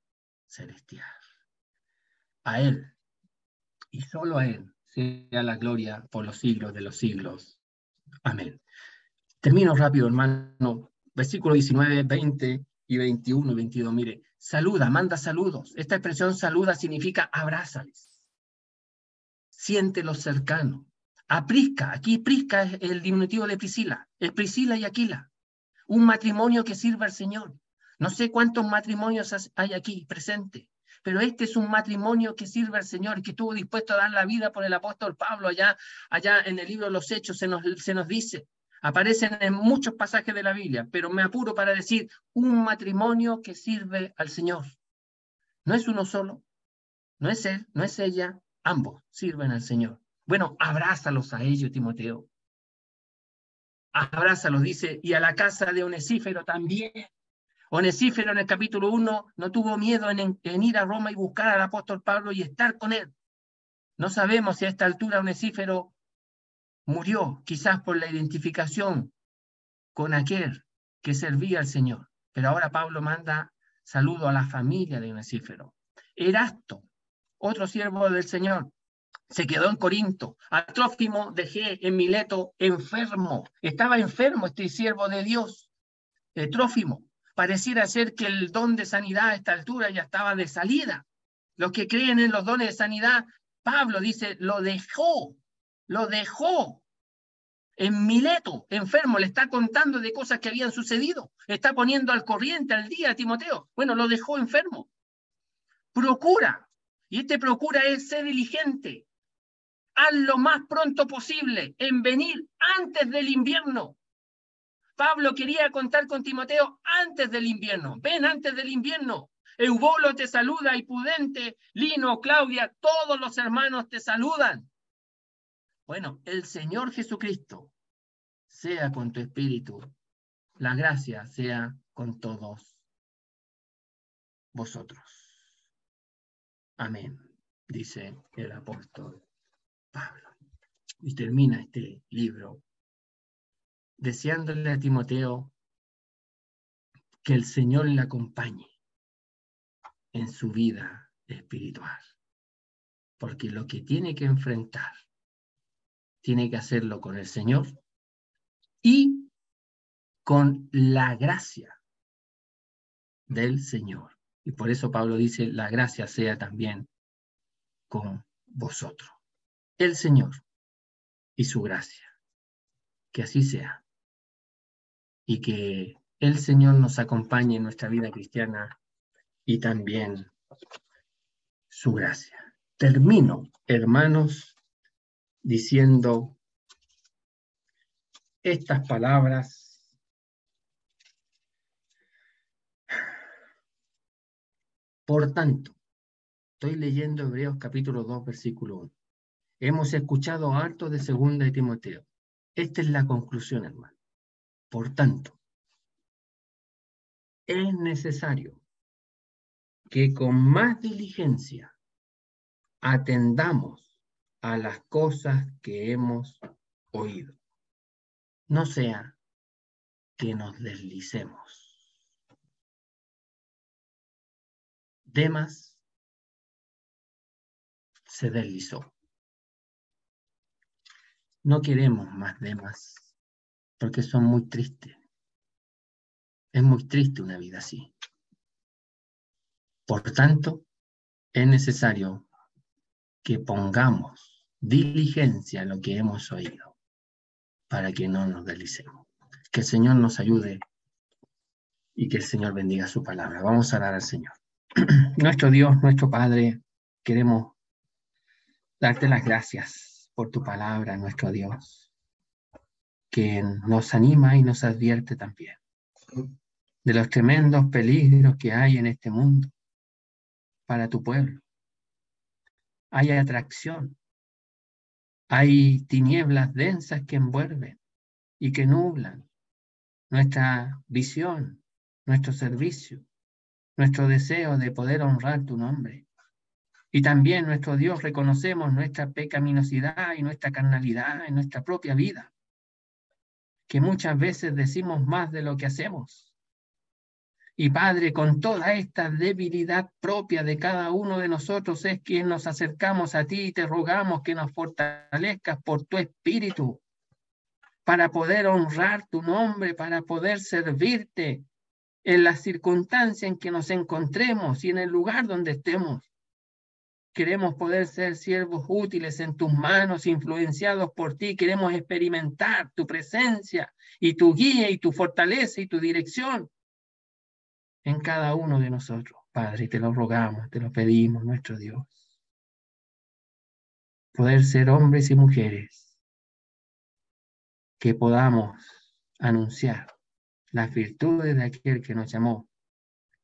Speaker 1: celestial. A él, y solo a él, sea la gloria por los siglos de los siglos. Amén. Termino rápido, hermano. Versículo 19, 20 y 21 y 22. Mire, saluda, manda saludos. Esta expresión saluda significa abrázales. Siéntelos cercano. A Prisca, aquí Prisca es el diminutivo de Priscila. Es Priscila y Aquila. Un matrimonio que sirve al Señor. No sé cuántos matrimonios hay aquí presentes, pero este es un matrimonio que sirve al Señor y que estuvo dispuesto a dar la vida por el apóstol Pablo. Allá en el libro de los Hechos se nos dice. Aparecen en muchos pasajes de la Biblia, pero me apuro para decir un matrimonio que sirve al Señor. No es uno solo, no es él, no es ella, ambos sirven al Señor. Bueno, abrázalos a ellos, Timoteo. Abrázalos, dice, y a la casa de Onesífero también. Onesífero en el capítulo 1 no tuvo miedo en ir a Roma y buscar al apóstol Pablo y estar con él. No sabemos si a esta altura Onesífero murió, quizás por la identificación con aquel que servía al Señor. Pero ahora Pablo manda saludo a la familia de Onesífero. Erasto, otro siervo del Señor, se quedó en Corinto. A Trófimo dejé en Mileto enfermo. Estaba enfermo este siervo de Dios, Trófimo. Pareciera ser que el don de sanidad a esta altura ya estaba de salida. Los que creen en los dones de sanidad, Pablo dice, lo dejó en Mileto, enfermo, le está contando de cosas que habían sucedido, está poniendo al corriente, al día a Timoteo. Bueno, lo dejó enfermo. Procura, y procura es ser diligente, haz lo más pronto posible en venir antes del invierno. Pablo quería contar con Timoteo antes del invierno. Ven antes del invierno. Eubolo te saluda, y Pudente, Lino, Claudia, todos los hermanos te saludan. Bueno, el Señor Jesucristo sea con tu espíritu. La gracia sea con todos vosotros. Amén, dice el apóstol Pablo. Y termina este libro deseándole a Timoteo que el Señor le acompañe en su vida espiritual. Porque lo que tiene que enfrentar, tiene que hacerlo con el Señor y con la gracia del Señor. Y por eso Pablo dice, la gracia sea también con vosotros. El Señor y su gracia. Que así sea. Y que el Señor nos acompañe en nuestra vida cristiana y también su gracia. Termino, hermanos, diciendo estas palabras. Por tanto, estoy leyendo Hebreos capítulo 2, versículo 1. Hemos escuchado harto de 2 de Timoteo. Esta es la conclusión, hermano. Por tanto, es necesario que con más diligencia atendamos a las cosas que hemos oído. No sea que nos deslicemos. Demas se deslizó. No queremos más Demas porque son muy tristes. Es muy triste una vida así. Por tanto, es necesario que pongamos diligencia en lo que hemos oído para que no nos deslicemos. Que el Señor nos ayude y que el Señor bendiga su palabra. Vamos a orar al Señor. Nuestro Dios, nuestro Padre, queremos darte las gracias por tu palabra, nuestro Dios, que nos anima y nos advierte también de los tremendos peligros que hay en este mundo para tu pueblo. Hay atracción, hay tinieblas densas que envuelven y que nublan nuestra visión, nuestro servicio, nuestro deseo de poder honrar tu nombre. Y también, nuestro Dios, reconocemos nuestra pecaminosidad y nuestra carnalidad en nuestra propia vida, que muchas veces decimos más de lo que hacemos. Y Padre, con toda esta debilidad propia de cada uno de nosotros es quien nos acercamos a ti y te rogamos que nos fortalezcas por tu Espíritu para poder honrar tu nombre, para poder servirte en las circunstancias en que nos encontremos y en el lugar donde estemos. Queremos poder ser siervos útiles en tus manos, influenciados por ti. Queremos experimentar tu presencia y tu guía y tu fortaleza y tu dirección en cada uno de nosotros. Padre, te lo rogamos, te lo pedimos, nuestro Dios. Poder ser hombres y mujeres que podamos anunciar las virtudes de aquel que nos llamó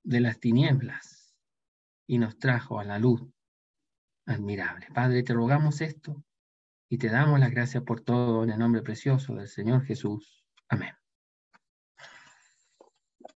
Speaker 1: de las tinieblas y nos trajo a la luz admirable. Padre, te rogamos esto y te damos las gracias por todo en el nombre precioso del Señor Jesús. Amén.